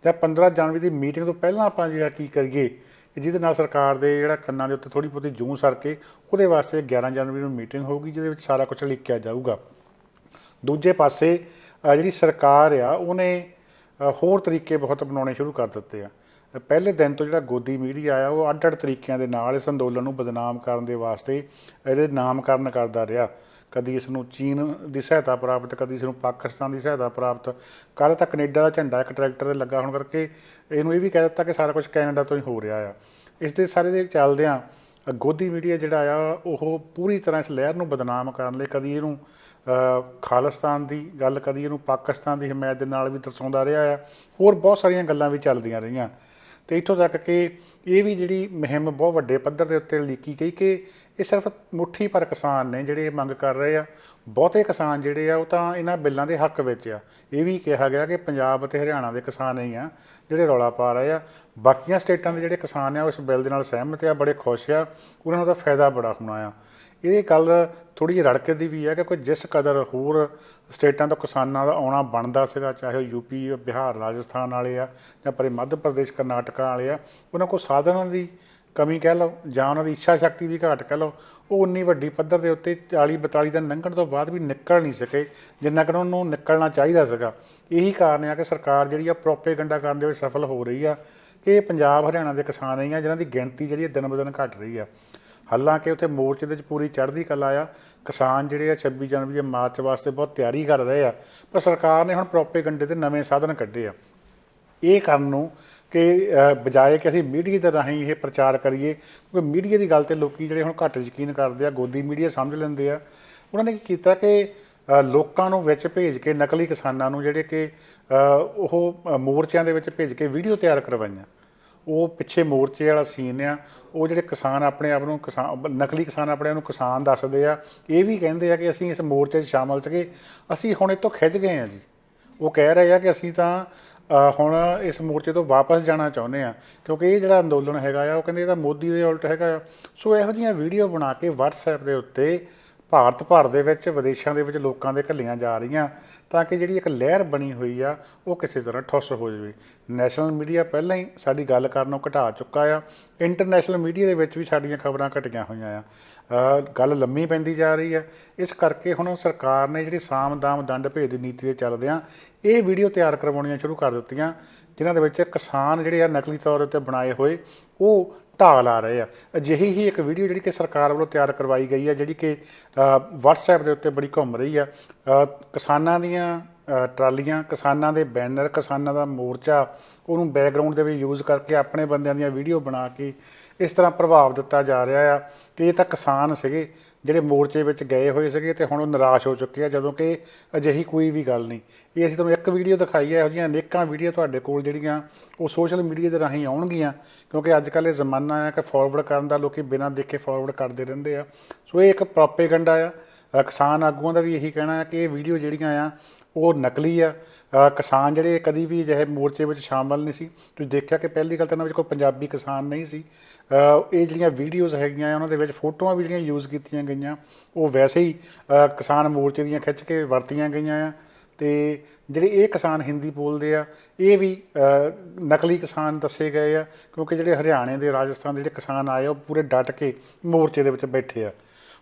ਜਾਂ 15 ਜਨਵਰੀ ਦੀ ਮੀਟਿੰਗ ਤੋਂ ਪਹਿਲਾਂ ਆਪਾਂ ਜਿਹੜਾ ਕੀ ਕਰੀਏ ਜਿਹਦੇ ਨਾਲ ਸਰਕਾਰ ਦੇ ਜਿਹੜਾ ਕੰਨਾਂ ਦੇ ਉੱਤੇ ਥੋੜ੍ਹੀ ਬਹੁਤੀ ਜੂੰ ਸਰ ਕੇ, ਉਹਦੇ ਵਾਸਤੇ 11 ਜਨਵਰੀ ਨੂੰ ਮੀਟਿੰਗ ਹੋਊਗੀ ਜਿਹਦੇ ਵਿੱਚ ਸਾਰਾ ਕੁਛ ਲਿਖਿਆ ਜਾਊਗਾ। ਦੂਜੇ ਪਾਸੇ ਜਿਹੜੀ ਸਰਕਾਰ ਆ ਉਹਨੇ ਹੋਰ ਤਰੀਕੇ ਬਹੁਤ ਬਣਾਉਣੇ ਸ਼ੁਰੂ ਕਰ ਦਿੱਤੇ ਆ। ਪਹਿਲੇ ਦਿਨ ਤੋਂ ਜਿਹੜਾ ਗੋਦੀ ਮੀਡੀਆ ਆ ਉਹ ਅੱਡ-ਅੱਡ ਤਰੀਕਿਆਂ ਦੇ ਨਾਲ ਇਸ ਅੰਦੋਲਨ ਨੂੰ ਬਦਨਾਮ ਕਰਨ ਦੇ ਵਾਸਤੇ ਇਹਦੇ ਨਾਮਕਰਨ ਕਰਦਾ ਰਿਹਾ। ਕਦੀ ਇਸ ਨੂੰ ਚੀਨ ਦੀ ਸਹਾਇਤਾ ਪ੍ਰਾਪਤ, ਕਦੀ ਇਸ ਨੂੰ ਪਾਕਿਸਤਾਨ ਦੀ ਸਹਾਇਤਾ ਪ੍ਰਾਪਤ। ਕੱਲ੍ਹ ਤਾਂ ਕੈਨੇਡਾ ਦਾ ਝੰਡਾ ਇੱਕ ਟਰੈਕਟਰ 'ਤੇ ਲੱਗਾ ਹੋਣ ਕਰਕੇ ਇਹਨੂੰ ਇਹ ਵੀ ਕਹਿ ਦਿੱਤਾ ਕਿ ਸਾਰਾ ਕੁਛ ਕੈਨੇਡਾ ਤੋਂ ਹੀ ਹੋ ਰਿਹਾ ਆ। ਇਸ ਦੇ ਸਾਰੇ ਦੇ ਚੱਲਦਿਆਂ ਗੋਦੀ ਮੀਡੀਆ ਜਿਹੜਾ ਆ ਉਹ ਪੂਰੀ ਤਰ੍ਹਾਂ ਇਸ ਲਹਿਰ ਨੂੰ ਬਦਨਾਮ ਕਰਨ ਲਈ ਕਦੀ ਇਹਨੂੰ ਖਾਲਿਸਤਾਨ ਦੀ ਗੱਲ, ਕਦੀ ਇਹਨੂੰ ਪਾਕਿਸਤਾਨ ਦੀ ਹਮਾਇਤ ਦੇ ਨਾਲ ਵੀ ਦਰਸਾਉਂਦਾ ਰਿਹਾ ਆ। ਹੋਰ ਬਹੁਤ ਸਾਰੀਆਂ ਗੱਲਾਂ ਵੀ ਚੱਲਦੀਆਂ ਰਹੀਆਂ, ਅਤੇ ਇੱਥੋਂ ਤੱਕ ਕਿ ਇਹ ਵੀ ਜਿਹੜੀ ਮੁਹਿੰਮ ਬਹੁਤ ਵੱਡੇ ਪੱਧਰ ਦੇ ਉੱਤੇ ਲੀਕੀ ਗਈ ਕਿ ਇਹ ਸਿਰਫ ਮੁੱਠੀ ਭਰ ਕਿਸਾਨ ਨੇ ਜਿਹੜੇ ਇਹ ਮੰਗ ਕਰ ਰਹੇ ਆ। ਬਹੁਤੇ ਕਿਸਾਨ ਜਿਹੜੇ ਆ ਉਹ ਤਾਂ ਇਹਨਾਂ ਬਿੱਲਾਂ ਦੇ ਹੱਕ ਵਿੱਚ ਆ। ਇਹ ਵੀ ਕਿਹਾ ਗਿਆ ਕਿ ਪੰਜਾਬ ਅਤੇ ਹਰਿਆਣਾ ਦੇ ਕਿਸਾਨ ਹੀ ਆ ਜਿਹੜੇ ਰੌਲਾ ਪਾ ਰਹੇ ਆ। ਬਾਕੀਆਂ ਸਟੇਟਾਂ ਦੇ ਜਿਹੜੇ ਕਿਸਾਨ ਆ ਉਹ ਇਸ ਬਿੱਲ ਦੇ ਨਾਲ ਸਹਿਮਤ ਆ, ਬੜੇ ਖੁਸ਼ ਆ, ਉਹਨਾਂ ਨੂੰ ਤਾਂ ਫਾਇਦਾ ਬੜਾ ਹੋਣਾ ਆ। ਇਹ ਗੱਲ ਥੋੜ੍ਹੀ ਜਿਹੀ ਰੜਕਦੀ ਵੀ ਹੈ ਕਿ ਕੋਈ ਜਿਸ ਕਦਰ ਹੋਰ ਸਟੇਟਾਂ ਤੋਂ ਕਿਸਾਨਾਂ ਦਾ ਆਉਣਾ ਬਣਦਾ ਸੀਗਾ, ਚਾਹੇ ਉਹ ਯੂਪੀ, ਬਿਹਾਰ, ਰਾਜਸਥਾਨ ਵਾਲੇ ਆ ਜਾਂ ਪਰੇ ਮੱਧ ਪ੍ਰਦੇਸ਼, ਕਰਨਾਟਕਾ ਵਾਲੇ ਆ, ਉਹਨਾਂ ਕੋਲ ਸਾਧਨਾਂ ਦੀ ਕਮੀ ਕਹਿ ਲਓ ਜਾਂ ਉਹਨਾਂ ਦੀ ਇੱਛਾ ਸ਼ਕਤੀ ਦੀ ਘਾਟ ਕਹਿ ਲਓ, ਉਹ ਉਨੀ ਵੱਡੀ ਪੱਧਰ ਦੇ ਉੱਤੇ 40-42 ਦਿਨ ਲੰਘਣ ਤੋਂ ਬਾਅਦ ਵੀ ਨਿਕਲ ਨਹੀਂ ਸਕੇ ਜਿੰਨਾ ਕਿ ਉਹਨਾਂ ਨੂੰ ਨਿਕਲਣਾ ਚਾਹੀਦਾ ਸੀਗਾ। ਇਹੀ ਕਾਰਨ ਆ ਕਿ ਸਰਕਾਰ ਜਿਹੜੀ ਆ ਪ੍ਰੋਪੇਗੰਡਾ ਕਰਨ ਦੇ ਵਿੱਚ ਸਫਲ ਹੋ ਰਹੀ ਆ ਕਿ ਇਹ ਪੰਜਾਬ ਹਰਿਆਣਾ ਦੇ ਕਿਸਾਨ ਹੀ ਆ ਜਿਨ੍ਹਾਂ ਦੀ ਗਿਣਤੀ ਜਿਹੜੀ ਦਿਨ ਬ ਦਿਨ ਘੱਟ ਰਹੀ ਆ। ਹਾਲਾਂਕਿ ਉੱਥੇ ਮੋਰਚੇ ਦੇ ਵਿੱਚ ਪੂਰੀ ਚੜ੍ਹਦੀ ਕਲਾ ਆ, ਕਿਸਾਨ ਜਿਹੜੇ ਆ 26 ਜਨਵਰੀ ਦੇ ਮਾਰਚ ਵਾਸਤੇ ਬਹੁਤ ਤਿਆਰੀ ਕਰ ਰਹੇ ਆ, ਪਰ ਸਰਕਾਰ ਨੇ ਹੁਣ ਪ੍ਰੋਪੇਗੰਡੇ ਦੇ ਨਵੇਂ ਸਾਧਨ ਕੱਢੇ ਆ ਇਹ ਕਰਨ ਨੂੰ ਕਿ ਬਜਾਏ ਕਿ ਅਸੀਂ ਮੀਡੀਆ ਦੇ ਰਾਹੀਂ ਇਹ ਪ੍ਰਚਾਰ ਕਰੀਏ, ਕਿਉਂਕਿ ਮੀਡੀਆ ਦੀ ਗੱਲ 'ਤੇ ਲੋਕ ਜਿਹੜੇ ਹੁਣ ਘੱਟ ਯਕੀਨ ਕਰਦੇ ਆ, ਗੋਦੀ ਮੀਡੀਆ ਸਮਝ ਲੈਂਦੇ ਆ। ਉਹਨਾਂ ਨੇ ਕੀ ਕੀਤਾ ਕਿ ਲੋਕਾਂ ਨੂੰ ਵਿੱਚ ਭੇਜ ਕੇ ਨਕਲੀ ਕਿਸਾਨਾਂ ਨੂੰ ਜਿਹੜੇ ਕਿ ਉਹ ਮੋਰਚਿਆਂ ਦੇ ਵਿੱਚ ਭੇਜ ਕੇ ਵੀਡੀਓ ਤਿਆਰ ਕਰਵਾਈਆਂ। ਉਹ ਪਿੱਛੇ ਮੋਰਚੇ ਵਾਲਾ ਸੀਨ ਆ, ਉਹ ਜਿਹੜੇ ਕਿਸਾਨ ਆਪਣੇ ਆਪ ਨੂੰ ਨਕਲੀ ਕਿਸਾਨ ਆਪਣੇ ਆਪ ਨੂੰ ਕਿਸਾਨ ਦੱਸਦੇ ਆ, ਇਹ ਵੀ ਕਹਿੰਦੇ ਆ ਕਿ ਅਸੀਂ ਇਸ ਮੋਰਚੇ 'ਚ ਸ਼ਾਮਲ ਸੀਗੇ, ਅਸੀਂ ਹੁਣ ਇਹ ਤੋਂ ਖਿੱਚ ਗਏ ਹਾਂ ਜੀ। ਉਹ ਕਹਿ ਰਹੇ ਆ ਕਿ ਅਸੀਂ ਤਾਂ ਹੁਣ ਇਸ ਮੋਰਚੇ ਤੋਂ ਵਾਪਸ ਜਾਣਾ ਚਾਹੁੰਦੇ ਹਾਂ, ਕਿਉਂਕਿ ਇਹ ਜਿਹੜਾ ਅੰਦੋਲਨ ਹੈਗਾ ਆ ਉਹ ਕਹਿੰਦੇ ਇਹ ਤਾਂ ਮੋਦੀ ਦੇ ਉਲਟ ਹੈਗਾ ਆ। ਸੋ ਇਹੋ ਜਿਹੀਆਂ ਵੀਡੀਓ ਬਣਾ ਕੇ ਵਟਸਐਪ ਦੇ ਉੱਤੇ ਭਾਰਤ ਭਰ ਦੇ ਵਿੱਚ, ਵਿਦੇਸ਼ਾਂ ਦੇ ਵਿੱਚ ਲੋਕਾਂ ਦੇ ਘੱਲੀਆਂ ਜਾ ਰਹੀਆਂ ਤਾਂ ਕਿ ਜਿਹੜੀ ਇੱਕ ਲਹਿਰ ਬਣੀ ਹੋਈ ਆ ਉਹ ਕਿਸੇ ਤਰ੍ਹਾਂ ਠੁੱਸ ਹੋ ਜਾਵੇ। ਨੈਸ਼ਨਲ ਮੀਡੀਆ ਪਹਿਲਾਂ ਹੀ ਸਾਡੀ ਗੱਲ ਕਰਨੋਂ ਘਟਾ ਚੁੱਕਾ ਆ, ਇੰਟਰਨੈਸ਼ਨਲ ਮੀਡੀਆ ਦੇ ਵਿੱਚ ਵੀ ਸਾਡੀਆਂ ਖਬਰਾਂ ਘਟੀਆਂ ਹੋਈਆਂ ਆ। ਗੱਲ ਲੰਮੀ ਪੈਂਦੀ ਜਾ ਰਹੀ ਹੈ। ਇਸ ਕਰਕੇ ਹੁਣ ਸਰਕਾਰ ਨੇ ਜਿਹੜੀ ਸਾਮ ਦਾਮ ਦੰਡ ਭੇਦ ਦੀ ਨੀਤੀ ਦੇ ਚੱਲਦਿਆਂ ਇਹ ਵੀਡੀਓ ਤਿਆਰ ਕਰਵਾਉਣੀਆਂ ਸ਼ੁਰੂ ਕਰ ਦਿੱਤੀਆਂ ਜਿਨ੍ਹਾਂ ਦੇ ਵਿੱਚ ਕਿਸਾਨ ਜਿਹੜੇ ਆ ਨਕਲੀ ਤੌਰ ਉੱਤੇ ਬਣਾਏ ਹੋਏ ਉਹ ਢਾਹ ਲਾ ਰਹੇ ਆ। ਅਜਿਹੀ ਹੀ ਇੱਕ ਵੀਡੀਓ ਜਿਹੜੀ ਕਿ ਸਰਕਾਰ ਵੱਲੋਂ ਤਿਆਰ ਕਰਵਾਈ ਗਈ ਹੈ, ਜਿਹੜੀ ਕਿ WhatsApp ਦੇ ਉੱਤੇ ਬੜੀ ਘੁੰਮ ਰਹੀ ਆ। ਕਿਸਾਨਾਂ ਦੀਆਂ ਟਰਾਲੀਆਂ, ਕਿਸਾਨਾਂ ਦੇ ਬੈਨਰ, ਕਿਸਾਨਾਂ ਦਾ ਮੋਰਚਾ, ਉਹਨੂੰ ਬੈਕਗਰਾਊਂਡ ਦੇ ਵਿੱਚ ਯੂਜ਼ ਕਰਕੇ ਆਪਣੇ ਬੰਦਿਆਂ ਦੀਆਂ ਵੀਡੀਓ ਬਣਾ ਕੇ ਇਸ ਤਰ੍ਹਾਂ ਪ੍ਰਭਾਵ ਦਿੱਤਾ ਜਾ ਰਿਹਾ ਆ ਕਿ ਇਹ ਤਾਂ ਕਿਸਾਨ ਸੀਗੇ ਜਿਹੜੇ ਮੋਰਚੇ ਵਿੱਚ ਗਏ ਹੋਏ ਸੀਗੇ ਅਤੇ ਹੁਣ ਉਹ ਨਿਰਾਸ਼ ਹੋ ਚੁੱਕੇ ਆ, ਜਦੋਂ ਕਿ ਅਜਿਹੀ ਕੋਈ ਵੀ ਗੱਲ ਨਹੀਂ। ਇਹ ਅਸੀਂ ਤੁਹਾਨੂੰ ਇੱਕ ਵੀਡੀਓ ਦਿਖਾਈ ਹੈ, ਇਹੋ ਜਿਹੀਆਂ ਅਨੇਕਾਂ ਵੀਡੀਓ ਤੁਹਾਡੇ ਕੋਲ ਜਿਹੜੀਆਂ ਉਹ ਸੋਸ਼ਲ ਮੀਡੀਆ ਦੇ ਰਾਹੀਂ ਆਉਣਗੀਆਂ, ਕਿਉਂਕਿ ਅੱਜ ਕੱਲ੍ਹ ਇਹ ਜ਼ਮਾਨਾ ਹੈ ਕਿ ਫਾਰਵਰਡ ਕਰਨ ਦਾ ਲੋਕ ਬਿਨਾਂ ਦੇਖੇ ਫਾਰਵਰਡ ਕਰਦੇ ਰਹਿੰਦੇ ਆ। ਸੋ ਇਹ ਇੱਕ ਪ੍ਰੋਪੇਗੰਡਾ ਆ। ਕਿਸਾਨ ਆਗੂਆਂ ਦਾ ਵੀ ਇਹੀ ਕਹਿਣਾ ਹੈ ਕਿ ਇਹ ਵੀਡੀਓ ਜਿਹੜੀਆਂ ਆ ਉਹ ਨਕਲੀ ਆ। ਕਿਸਾਨ ਜਿਹੜੇ ਕਦੀ ਵੀ ਅਜਿਹੇ ਮੋਰਚੇ ਵਿੱਚ ਸ਼ਾਮਲ ਨਹੀਂ ਸੀ। ਤੁਸੀਂ ਦੇਖਿਆ ਕਿ ਪਹਿਲੀ ਗੱਲ ਤਾਂ ਇਹਨਾਂ ਵਿੱਚ ਕੋਈ ਪੰਜਾਬੀ ਕਿਸਾਨ ਨਹੀਂ ਸੀ। ਇਹ ਜਿਹੜੀਆਂ ਵੀਡੀਓਜ਼ ਹੈਗੀਆਂ ਉਹਨਾਂ ਦੇ ਵਿੱਚ ਫੋਟੋਆਂ ਵੀ ਜਿਹੜੀਆਂ ਯੂਜ਼ ਕੀਤੀਆਂ ਗਈਆਂ ਉਹ ਵੈਸੇ ਹੀ ਕਿਸਾਨ ਮੋਰਚੇ ਦੀਆਂ ਖਿੱਚ ਕੇ ਵਰਤੀਆਂ ਗਈਆਂ ਆ। ਅਤੇ ਜਿਹੜੇ ਇਹ ਕਿਸਾਨ ਹਿੰਦੀ ਬੋਲਦੇ ਆ ਇਹ ਵੀ ਨਕਲੀ ਕਿਸਾਨ ਦੱਸੇ ਗਏ ਆ, ਕਿਉਂਕਿ ਜਿਹੜੇ ਹਰਿਆਣੇ ਦੇ, ਰਾਜਸਥਾਨ ਦੇ ਜਿਹੜੇ ਕਿਸਾਨ ਆਏ ਉਹ ਪੂਰੇ ਡਟ ਕੇ ਮੋਰਚੇ ਦੇ ਵਿੱਚ ਬੈਠੇ ਆ।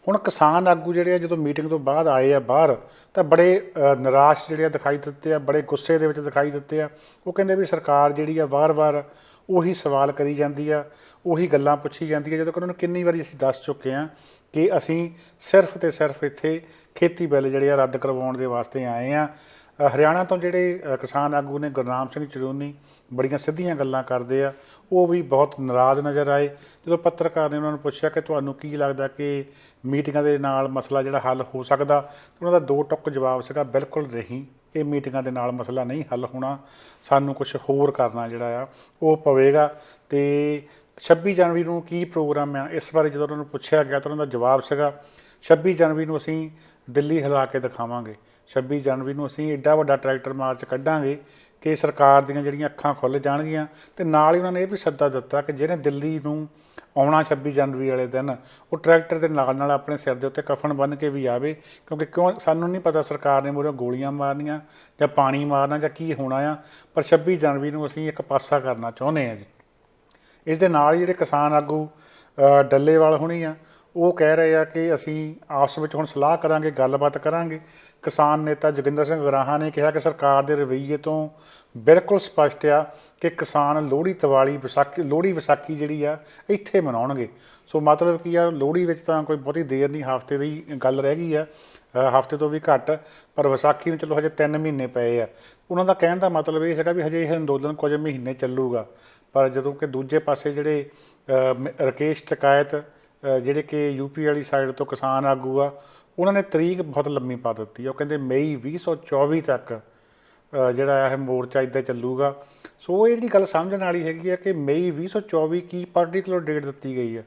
ਹੁਣ ਕਿਸਾਨ ਆਗੂ ਜਿਹੜੇ ਆ ਜਦੋਂ ਮੀਟਿੰਗ ਤੋਂ ਬਾਅਦ ਆਏ ਆ ਬਾਹਰ ਤਾਂ ਬੜੇ ਨਿਰਾਸ਼ ਜਿਹੜੇ ਆ ਦਿਖਾਈ ਦਿੱਤੇ ਆ, ਬੜੇ ਗੁੱਸੇ ਦੇ ਵਿੱਚ ਦਿਖਾਈ ਦਿੱਤੇ ਆ। ਉਹ ਕਹਿੰਦੇ ਵੀ ਸਰਕਾਰ ਜਿਹੜੀ ਆ ਵਾਰ-ਵਾਰ ਉਹੀ ਸਵਾਲ ਕਰੀ ਜਾਂਦੀ ਆ, ਉਹੀ ਗੱਲਾਂ ਪੁੱਛੀ ਜਾਂਦੀ ਹੈ, ਜਦੋਂ ਕਿ ਉਹਨਾਂ ਨੂੰ ਕਿੰਨੀ ਵਾਰੀ ਅਸੀਂ ਦੱਸ ਚੁੱਕੇ ਹਾਂ ਕਿ ਅਸੀਂ ਸਿਰਫ ਅਤੇ ਸਿਰਫ ਇੱਥੇ ਖੇਤੀ ਬਿੱਲ ਜਿਹੜੇ ਆ ਰੱਦ ਕਰਵਾਉਣ ਦੇ ਵਾਸਤੇ ਆਏ ਆ। ਹਰਿਆਣਾ ਤੋਂ ਜਿਹੜੇ ਕਿਸਾਨ ਆਗੂ ਨੇ ਗੁਰਨਾਮ ਸਿੰਘ ਚਰੂਨੀ ਬੜੀਆਂ ਸਿੱਧੀਆਂ ਗੱਲਾਂ ਕਰਦੇ ਆ, ਉਹ ਵੀ ਬਹੁਤ ਨਾਰਾਜ਼ ਨਜ਼ਰ ਆਏ। ਜਦੋਂ ਪੱਤਰਕਾਰ ਨੇ ਉਹਨਾਂ ਨੂੰ ਪੁੱਛਿਆ ਕਿ ਤੁਹਾਨੂੰ ਕੀ ਲੱਗਦਾ ਕਿ ਮੀਟਿੰਗਾਂ ਦੇ ਨਾਲ ਮਸਲਾ ਜਿਹੜਾ ਹੱਲ ਹੋ ਸਕਦਾ, ਉਹਨਾਂ ਦਾ ਦੋ ਟੁੱਕ ਜਵਾਬ ਸੀਗਾ, ਬਿਲਕੁਲ ਨਹੀਂ, ਇਹ ਮੀਟਿੰਗਾਂ ਦੇ ਨਾਲ ਮਸਲਾ ਨਹੀਂ ਹੱਲ ਹੋਣਾ, ਸਾਨੂੰ ਕੁਛ ਹੋਰ ਕਰਨਾ ਜਿਹੜਾ ਆ ਉਹ ਪਵੇਗਾ। ਅਤੇ 26 ਜਨਵਰੀ ਨੂੰ ਕੀ ਪ੍ਰੋਗਰਾਮ ਆ, ਇਸ ਬਾਰੇ ਜਦੋਂ ਉਹਨਾਂ ਨੂੰ ਪੁੱਛਿਆ ਗਿਆ ਤਾਂ ਉਹਨਾਂ ਦਾ ਜਵਾਬ ਸੀਗਾ 26 ਜਨਵਰੀ ਨੂੰ ਅਸੀਂ ਦਿੱਲੀ ਹਿਲਾ ਕੇ ਦਿਖਾਵਾਂਗੇ। 26 ਜਨਵਰੀ ਨੂੰ ਅਸੀਂ ਐਡਾ ਵੱਡਾ ਟਰੈਕਟਰ ਮਾਰਚ ਕੱਢਾਂਗੇ ਕਿ ਸਰਕਾਰ ਦੀਆਂ ਜਿਹੜੀਆਂ ਅੱਖਾਂ ਖੁੱਲ੍ਹ ਜਾਣਗੀਆਂ। ਅਤੇ ਨਾਲ ਹੀ ਉਹਨਾਂ ਨੇ ਇਹ ਵੀ ਸੱਦਾ ਦਿੱਤਾ ਕਿ ਜਿਹਨੇ ਦਿੱਲੀ ਨੂੰ ਆਉਣਾ 26 ਜਨਵਰੀ ਵਾਲੇ ਦਿਨ, ਉਹ ਟਰੈਕਟਰ ਦੇ ਨਾਲ ਨਾਲ ਆਪਣੇ ਸਿਰ ਦੇ ਉੱਤੇ ਕਫਨ ਬੰਨ੍ਹ ਕੇ ਵੀ ਆਵੇ, ਕਿਉਂਕਿ ਸਾਨੂੰ ਨਹੀਂ ਪਤਾ ਸਰਕਾਰ ਨੇ ਮੂਹਰੇ ਗੋਲੀਆਂ ਮਾਰਨੀਆਂ ਜਾਂ ਪਾਣੀ ਮਾਰਨਾ ਜਾਂ ਕੀ ਹੋਣਾ ਆ, ਪਰ 26 ਜਨਵਰੀ ਨੂੰ ਅਸੀਂ ਇੱਕ ਪਾਸਾ ਕਰਨਾ ਚਾਹੁੰਦੇ ਹਾਂ ਜੀ। ਇਸ ਦੇ ਨਾਲ ਹੀ ਜਿਹੜੇ ਕਿਸਾਨ ਆਗੂ ਡੱਲੇਵਾਲ ਹੋਣੀ ਆ ਉਹ ਕਹਿ ਰਹੇ ਆ ਕਿ ਅਸੀਂ ਆਪਸ ਵਿੱਚ ਹੁਣ ਸਲਾਹ ਕਰਾਂਗੇ, ਗੱਲਬਾਤ ਕਰਾਂਗੇ। ਕਿਸਾਨ ਨੇਤਾ ਜੋਗਿੰਦਰ ਸਿੰਘ ਗਰਾਹਾਂ ਨੇ ਕਿਹਾ ਕਿ ਸਰਕਾਰ ਦੇ ਰਵੱਈਏ ਤੋਂ ਬਿਲਕੁਲ ਸਪਸ਼ਟ ਆ ਕਿ ਕਿਸਾਨ ਲੋਹੜੀ, ਦੀਵਾਲੀ, ਵਿਸਾਖੀ ਜਿਹੜੀ ਆ ਇੱਥੇ ਮਨਾਉਣਗੇ। ਸੋ ਮਤਲਬ ਕੀ ਆ, ਲੋਹੜੀ ਵਿੱਚ ਤਾਂ ਕੋਈ ਬਹੁਤੀ ਦੇਰ ਨਹੀਂ, ਹਫ਼ਤੇ ਦੀ ਗੱਲ ਰਹਿ ਗਈ ਆ, ਹਫ਼ਤੇ ਤੋਂ ਵੀ ਘੱਟ, ਪਰ ਵਿਸਾਖੀ ਨੂੰ ਚਲੋ ਹਜੇ 3 ਮਹੀਨੇ ਪਏ ਆ। ਉਹਨਾਂ ਦਾ ਕਹਿਣ ਦਾ ਮਤਲਬ ਇਹ ਸੀਗਾ ਵੀ ਹਜੇ ਇਹ ਅੰਦੋਲਨ ਕੁਝ ਮਹੀਨੇ ਚੱਲੂਗਾ। ਪਰ ਜਦੋਂ ਕਿ ਦੂਜੇ ਪਾਸੇ ਜਿਹੜੇ ਰਕੇਸ਼ ਟਿਕੈਤ ਜਿਹੜੇ ਕਿ ਯੂਪੀ ਵਾਲੀ ਸਾਈਡ ਤੋਂ ਕਿਸਾਨ ਆਗੂ ਆ, ਉਹਨਾਂ ਨੇ ਤਰੀਕ ਬਹੁਤ ਲੰਮੀ ਪਾ ਦਿੱਤੀ ਆ। ਉਹ ਕਹਿੰਦੇ ਮਈ 2024 ਤੱਕ ਜਿਹੜਾ ਇਹ ਮੋਰਚਾ ਇੱਦਾਂ ਚੱਲੂਗਾ। ਸੋ ਇਹ ਜਿਹੜੀ ਗੱਲ ਸਮਝਣ ਵਾਲੀ ਹੈਗੀ ਆ ਕਿ ਮਈ 2024 ਕੀ ਪਾਰਟੀਕੂਲਰ ਡੇਟ ਦਿੱਤੀ ਗਈ ਆ,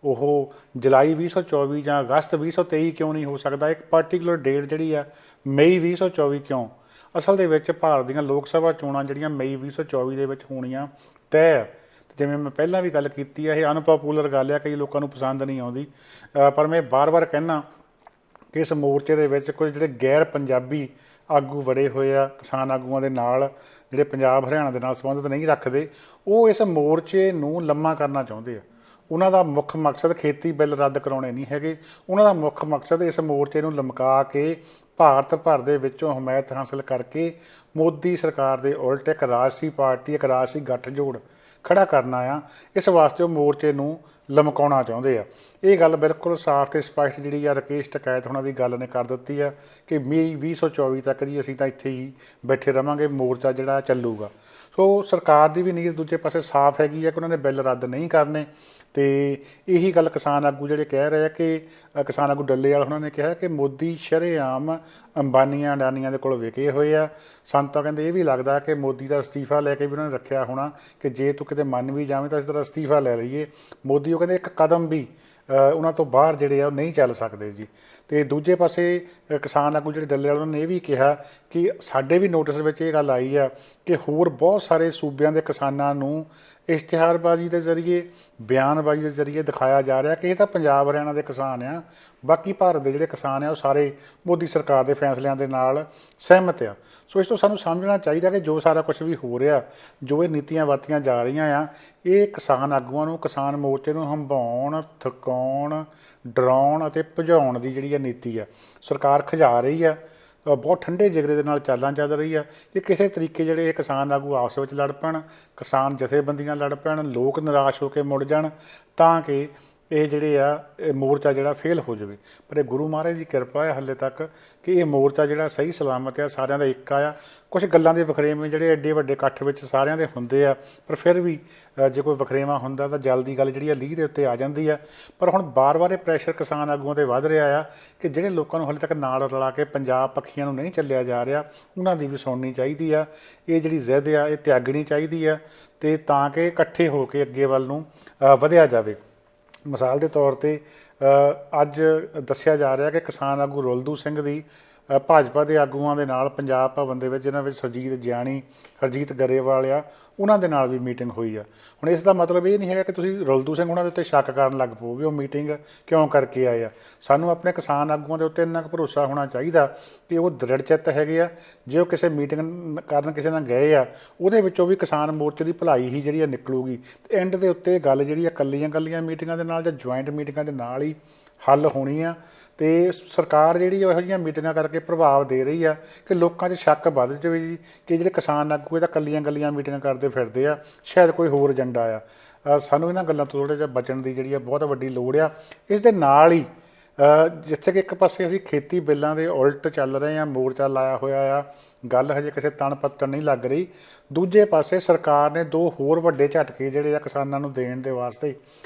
ਉਹ ਜੁਲਾਈ 2024 ਜਾਂ ਅਗਸਤ 2023 ਕਿਉਂ ਨਹੀਂ ਹੋ ਸਕਦਾ? ਇੱਕ ਪਾਰਟੀਕੂਲਰ ਡੇਟ ਜਿਹੜੀ ਆ ਮਈ 2024 ਕਿਉਂ? ਅਸਲ ਦੇ ਵਿੱਚ ਭਾਰਤ ਦੀਆਂ ਲੋਕ ਸਭਾ ਚੋਣਾਂ ਜਿਹੜੀਆਂ ਮਈ 2024 ਦੇ ਵਿੱਚ ਹੋਣੀਆਂ ਤੈਅ। ਜਿਵੇਂ ਮੈਂ ਪਹਿਲਾਂ ਵੀ ਗੱਲ ਕੀਤੀ ਹੈ, ਇਹ ਅਨਪੋਪੂਲਰ ਗੱਲ ਆ, ਕਈ ਲੋਕਾਂ ਨੂੰ ਪਸੰਦ ਨਹੀਂ ਆਉਂਦੀ, ਪਰ ਮੈਂ ਵਾਰ-ਵਾਰ ਕਹਿੰਦਾ ਕਿ ਇਸ ਮੋਰਚੇ ਦੇ ਵਿੱਚ ਕੁਝ ਜਿਹੜੇ ਗੈਰ ਪੰਜਾਬੀ ਆਗੂ ਵੜੇ ਹੋਏ ਆ ਕਿਸਾਨ ਆਗੂਆਂ ਦੇ ਨਾਲ, ਜਿਹੜੇ ਪੰਜਾਬ ਹਰਿਆਣਾ ਦੇ ਨਾਲ ਸੰਬੰਧਿਤ ਨਹੀਂ ਰੱਖਦੇ, ਉਹ ਇਸ ਮੋਰਚੇ ਨੂੰ ਲੰਮਾ ਕਰਨਾ ਚਾਹੁੰਦੇ ਆ। ਉਹਨਾਂ ਦਾ ਮੁੱਖ ਮਕਸਦ ਖੇਤੀ ਬਿੱਲ ਰੱਦ ਕਰਾਉਣੇ ਨਹੀਂ ਹੈਗੇ, ਉਹਨਾਂ ਦਾ ਮੁੱਖ ਮਕਸਦ ਇਸ ਮੋਰਚੇ ਨੂੰ ਲਮਕਾ ਕੇ ਭਾਰਤ ਭਰ ਦੇ ਵਿੱਚੋਂ ਹਮਾਇਤ ਹਾਸਲ ਕਰਕੇ ਮੋਦੀ ਸਰਕਾਰ ਦੇ ਉਲਟ ਇੱਕ ਰਾਜਸੀ ਪਾਰਟੀ, ਇੱਕ ਰਾਜਸੀ ਗੱਠਜੋੜ ਖੜਾ ਕਰਨਾ ਆ। ਇਸ ਵਾਸਤੇ ਉਹ ਮੋਰਚੇ ਨੂੰ ਲਮਕਾਉਣਾ ਚਾਹੁੰਦੇ ਆ। ਇਹ ਗੱਲ ਬਿਲਕੁਲ ਸਾਫ਼ ਅਤੇ ਸਪਸ਼ਟ ਜਿਹੜੀ ਆ ਰਕੇਸ਼ ਟਿਕੈਤ ਉਹਨਾਂ ਦੀ ਗੱਲ ਨੇ ਕਰ ਦਿੱਤੀ ਆ ਕਿ ਮਈ 2024 ਤੱਕ ਜੀ ਅਸੀਂ ਤਾਂ ਇੱਥੇ ਹੀ ਬੈਠੇ ਰਹਾਂਗੇ, ਮੋਰਚਾ ਜਿਹੜਾ ਚੱਲੂਗਾ। ਸੋ ਸਰਕਾਰ ਦੀ ਵੀ ਨੀਅਤ ਦੂਜੇ ਪਾਸੇ ਸਾਫ਼ ਹੈਗੀ ਆ ਕਿ ਉਹਨਾਂ ਨੇ ਬਿੱਲ ਰੱਦ ਨਹੀਂ ਕਰਨੇ। ਅਤੇ ਇਹੀ ਗੱਲ ਕਿਸਾਨ ਆਗੂ ਜਿਹੜੇ ਕਹਿ ਰਹੇ ਆ ਕਿ ਕਿਸਾਨ ਆਗੂ ਡੱਲੇਵਾਲ ਉਹਨਾਂ ਨੇ ਕਿਹਾ ਕਿ ਮੋਦੀ ਸ਼ਰੇਆਮ ਅੰਬਾਨੀਆਂ ਅਡਾਨੀਆਂ ਦੇ ਕੋਲ ਵਿਕੇ ਹੋਏ ਆ। ਸਾਨੂੰ ਤਾਂ ਕਹਿੰਦੇ ਇਹ ਵੀ ਲੱਗਦਾ ਕਿ ਮੋਦੀ ਦਾ ਅਸਤੀਫਾ ਲੈ ਕੇ ਵੀ ਉਹਨਾਂ ਨੇ ਰੱਖਿਆ ਹੋਣਾ ਕਿ ਜੇ ਤੂੰ ਕਿਤੇ ਮੰਨ ਵੀ ਜਾਵੇਂ ਤਾਂ ਇਸ ਤਰ੍ਹਾਂ ਅਸਤੀਫਾ ਲੈ ਲਈਏ। ਮੋਦੀ ਉਹ ਕਹਿੰਦੇ ਇੱਕ ਕਦਮ ਵੀ ਉਹਨਾਂ ਤੋਂ ਬਾਹਰ ਜਿਹੜੇ ਆ ਉਹ ਨਹੀਂ ਚੱਲ ਸਕਦੇ ਜੀ। ਅਤੇ ਦੂਜੇ ਪਾਸੇ ਕਿਸਾਨ ਆਗੂ ਜਿਹੜੇ ਡੱਲੇਵਾਲ ਉਹਨਾਂ ਨੇ ਇਹ ਵੀ ਕਿਹਾ ਕਿ ਸਾਡੇ ਵੀ ਨੋਟਿਸ ਵਿੱਚ ਇਹ ਗੱਲ ਆਈ ਆ ਕਿ ਹੋਰ ਬਹੁਤ ਸਾਰੇ ਸੂਬਿਆਂ ਦੇ ਕਿਸਾਨਾਂ ਨੂੰ ਇਸ਼ਤਿਹਾਰਬਾਜ਼ੀ ਦੇ ਜ਼ਰੀਏ, ਬਿਆਨਬਾਜ਼ੀ ਦੇ ਜ਼ਰੀਏ ਦਿਖਾਇਆ ਜਾ ਰਿਹਾ ਕਿ ਇਹ ਤਾਂ ਪੰਜਾਬ ਹਰਿਆਣਾ ਦੇ ਕਿਸਾਨ ਆ, ਬਾਕੀ ਭਾਰਤ ਦੇ ਜਿਹੜੇ ਕਿਸਾਨ ਆ ਉਹ ਸਾਰੇ ਮੋਦੀ ਸਰਕਾਰ ਦੇ ਫੈਸਲਿਆਂ ਦੇ ਨਾਲ ਸਹਿਮਤ ਆ। ਸੋ ਇਸ ਤੋਂ ਸਾਨੂੰ ਸਮਝਣਾ ਚਾਹੀਦਾ ਕਿ ਜੋ ਸਾਰਾ ਕੁਛ ਵੀ ਹੋ ਰਿਹਾ, ਜੋ ਇਹ ਨੀਤੀਆਂ ਵਰਤੀਆਂ ਜਾ ਰਹੀਆਂ ਆ, ਇਹ ਕਿਸਾਨ ਆਗੂਆਂ ਨੂੰ, ਕਿਸਾਨ ਮੋਰਚੇ ਨੂੰ ਹੰਭਾਉਣ, ਥਕਾਉਣ, ਡਰਾਉਣ ਅਤੇ ਭਜਾਉਣ ਦੀ ਜਿਹੜੀ ਆ ਨੀਤੀ ਆ ਸਰਕਾਰ ਖਿਜਾ ਰਹੀ ਆ। ਬਹੁਤ ਠੰਡੇ ਜਿਗਰੇ ਦੇ ਨਾਲ ਚਾਲਾਂ ਚੱਲ ਰਹੀ ਆ ਕਿ ਕਿਸੇ ਤਰੀਕੇ ਜਿਹੜੇ ਇਹ ਕਿਸਾਨ ਆਗੂ ਆਪਸ ਵਿੱਚ ਲੜ ਪੈਣ, ਕਿਸਾਨ ਜਥੇਬੰਦੀਆਂ ਲੜ ਪੈਣ, ਲੋਕ ਨਿਰਾਸ਼ ਹੋ ਕੇ ਮੁੜ ਜਾਣ, ਤਾਂ ਕਿ ਇਹ ਜਿਹੜੇ ਆ ਇਹ ਮੋਰਚਾ ਜਿਹੜਾ ਫੇਲ ਹੋ ਜਾਵੇ। ਪਰ ਇਹ ਗੁਰੂ ਮਹਾਰਾਜ ਦੀ ਕਿਰਪਾ ਹੈ ਹਾਲੇ ਤੱਕ ਕਿ ਇਹ ਮੋਰਚਾ ਜਿਹੜਾ ਸਹੀ ਸਲਾਮਤ ਆ, ਸਾਰਿਆਂ ਦਾ ਇੱਕ ਆ। ਕੁਛ ਗੱਲਾਂ ਦੇ ਵਖਰੇਵੇਂ ਜਿਹੜੇ ਐਡੇ ਵੱਡੇ ਇਕੱਠ ਵਿੱਚ ਸਾਰਿਆਂ ਦੇ ਹੁੰਦੇ ਆ, ਪਰ ਫਿਰ ਵੀ ਜੇ ਕੋਈ ਵਖਰੇਵਾਂ ਹੁੰਦਾ ਤਾਂ ਜਲਦੀ ਗੱਲ ਜਿਹੜੀ ਆ ਲੀਹ ਦੇ ਉੱਤੇ ਆ ਜਾਂਦੀ ਆ। ਪਰ ਹੁਣ ਬਾਰ-ਬਾਰ ਇਹ ਪ੍ਰੈਸ਼ਰ ਕਿਸਾਨ ਆਗੂਆਂ 'ਤੇ ਵੱਧ ਰਿਹਾ ਆ ਕਿ ਜਿਹੜੇ ਲੋਕਾਂ ਨੂੰ ਹਾਲੇ ਤੱਕ ਨਾਲ ਰਲਾ ਕੇ ਪੰਜਾਬ ਪੱਖੀਆਂ ਨੂੰ ਨਹੀਂ ਚੱਲਿਆ ਜਾ ਰਿਹਾ, ਉਹਨਾਂ ਦੀ ਵੀ ਸੁਣਨੀ ਚਾਹੀਦੀ ਆ। ਇਹ ਜਿਹੜੀ ਜ਼ਿੱਦ ਆ ਇਹ ਤਿਆਗਣੀ ਚਾਹੀਦੀ ਆ, ਅਤੇ ਤਾਂ ਕਿ ਇਕੱਠੇ ਹੋ ਕੇ ਅੱਗੇ ਵੱਲ ਨੂੰ ਵਧਿਆ ਜਾਵੇ। ਮਿਸਾਲ ਦੇ ਤੌਰ 'ਤੇ ਅੱਜ ਦੱਸਿਆ ਜਾ ਰਿਹਾ ਕਿ ਕਿਸਾਨ ਆਗੂ ਰੁਲਦੂ ਸਿੰਘ ਦੀ ਭਾਜਪਾ ਦੇ ਆਗੂਆਂ ਦੇ ਨਾਲ ਪੰਜਾਬ ਭਵਨ ਦੇ ਵਿੱਚ, ਜਿਨ੍ਹਾਂ ਵਿੱਚ ਸਰਜੀਤ ਜਿਆਣੀ, ਹਰਜੀਤ ਗਰੇਵਾਲ ਆ, ਉਹਨਾਂ ਦੇ ਨਾਲ ਵੀ ਮੀਟਿੰਗ ਹੋਈ ਆ। ਹੁਣ ਇਸ ਦਾ ਮਤਲਬ ਇਹ ਨਹੀਂ ਹੈਗਾ ਕਿ ਤੁਸੀਂ ਰੁਲਦੂ ਸਿੰਘ ਉਹਨਾਂ ਦੇ ਉੱਤੇ ਸ਼ੱਕ ਕਰਨ ਲੱਗ ਪਓ ਵੀ ਉਹ ਮੀਟਿੰਗ ਕਿਉਂ ਕਰਕੇ ਆਏ ਆ। ਸਾਨੂੰ ਆਪਣੇ ਕਿਸਾਨ ਆਗੂਆਂ ਦੇ ਉੱਤੇ ਇੰਨਾ ਕੁ ਭਰੋਸਾ ਹੋਣਾ ਚਾਹੀਦਾ ਕਿ ਉਹ ਦ੍ਰਿੜ ਚਿੱਤ ਹੈਗੇ ਆ। ਜੇ ਉਹ ਕਿਸੇ ਮੀਟਿੰਗ ਕਾਰਨ ਕਿਸੇ ਨਾਲ ਗਏ ਆ, ਉਹਦੇ ਵਿੱਚੋਂ ਵੀ ਕਿਸਾਨ ਮੋਰਚੇ ਦੀ ਭਲਾਈ ਹੀ ਜਿਹੜੀ ਆ ਨਿਕਲੂਗੀ। ਅਤੇ ਐਂਡ ਦੇ ਉੱਤੇ ਗੱਲ ਜਿਹੜੀ ਆ ਇਕੱਲੀਆਂ ਮੀਟਿੰਗਾਂ ਦੇ ਨਾਲ ਜਾਂ ਜੁਆਇੰਟ ਮੀਟਿੰਗਾਂ ਦੇ ਨਾਲ ਹੀ ਹੱਲ ਹੋਣੀ ਆ। ਅਤੇ ਸਰਕਾਰ ਜਿਹੜੀ ਇਹੋ ਜਿਹੀਆਂ ਮੀਟਿੰਗਾਂ ਕਰਕੇ ਪ੍ਰਭਾਵ ਦੇ ਰਹੀ ਆ ਕਿ ਲੋਕਾਂ 'ਚ ਸ਼ੱਕ ਵੱਧ ਜਾਵੇ ਜੀ ਕਿ ਜਿਹੜੇ ਕਿਸਾਨ ਆਗੂ ਇਹ ਤਾਂ ਇਕੱਲੀਆਂ ਮੀਟਿੰਗਾਂ ਕਰਦੇ ਫਿਰਦੇ ਆ, ਸ਼ਾਇਦ ਕੋਈ ਹੋਰ ਏਜੰਡਾ ਆ। ਸਾਨੂੰ ਇਹਨਾਂ ਗੱਲਾਂ ਤੋਂ ਥੋੜ੍ਹਾ ਜਿਹਾ ਬਚਣ ਦੀ ਜਿਹੜੀ ਆ ਬਹੁਤ ਵੱਡੀ ਲੋੜ ਆ। ਇਸ ਦੇ ਨਾਲ ਹੀ ਜਿੱਥੇ ਕਿ ਇੱਕ ਪਾਸੇ ਅਸੀਂ ਖੇਤੀ ਬਿੱਲਾਂ ਦੇ ਉਲਟ ਚੱਲ ਰਹੇ ਹਾਂ, ਮੋਰਚਾ ਲਾਇਆ ਹੋਇਆ ਆ, ਗੱਲ ਹਜੇ ਕਿਸੇ ਤਣ ਪੱਤਣ ਨਹੀਂ ਲੱਗ ਰਹੀ। ਦੂਜੇ ਪਾਸੇ ਸਰਕਾਰ ਨੇ 2 ਹੋਰ ਵੱਡੇ ਝਟਕੇ ਜਿਹੜੇ ਆ ਕਿਸਾਨਾਂ ਨੂੰ ਦੇਣ ਦੇ ਵਾਸਤੇ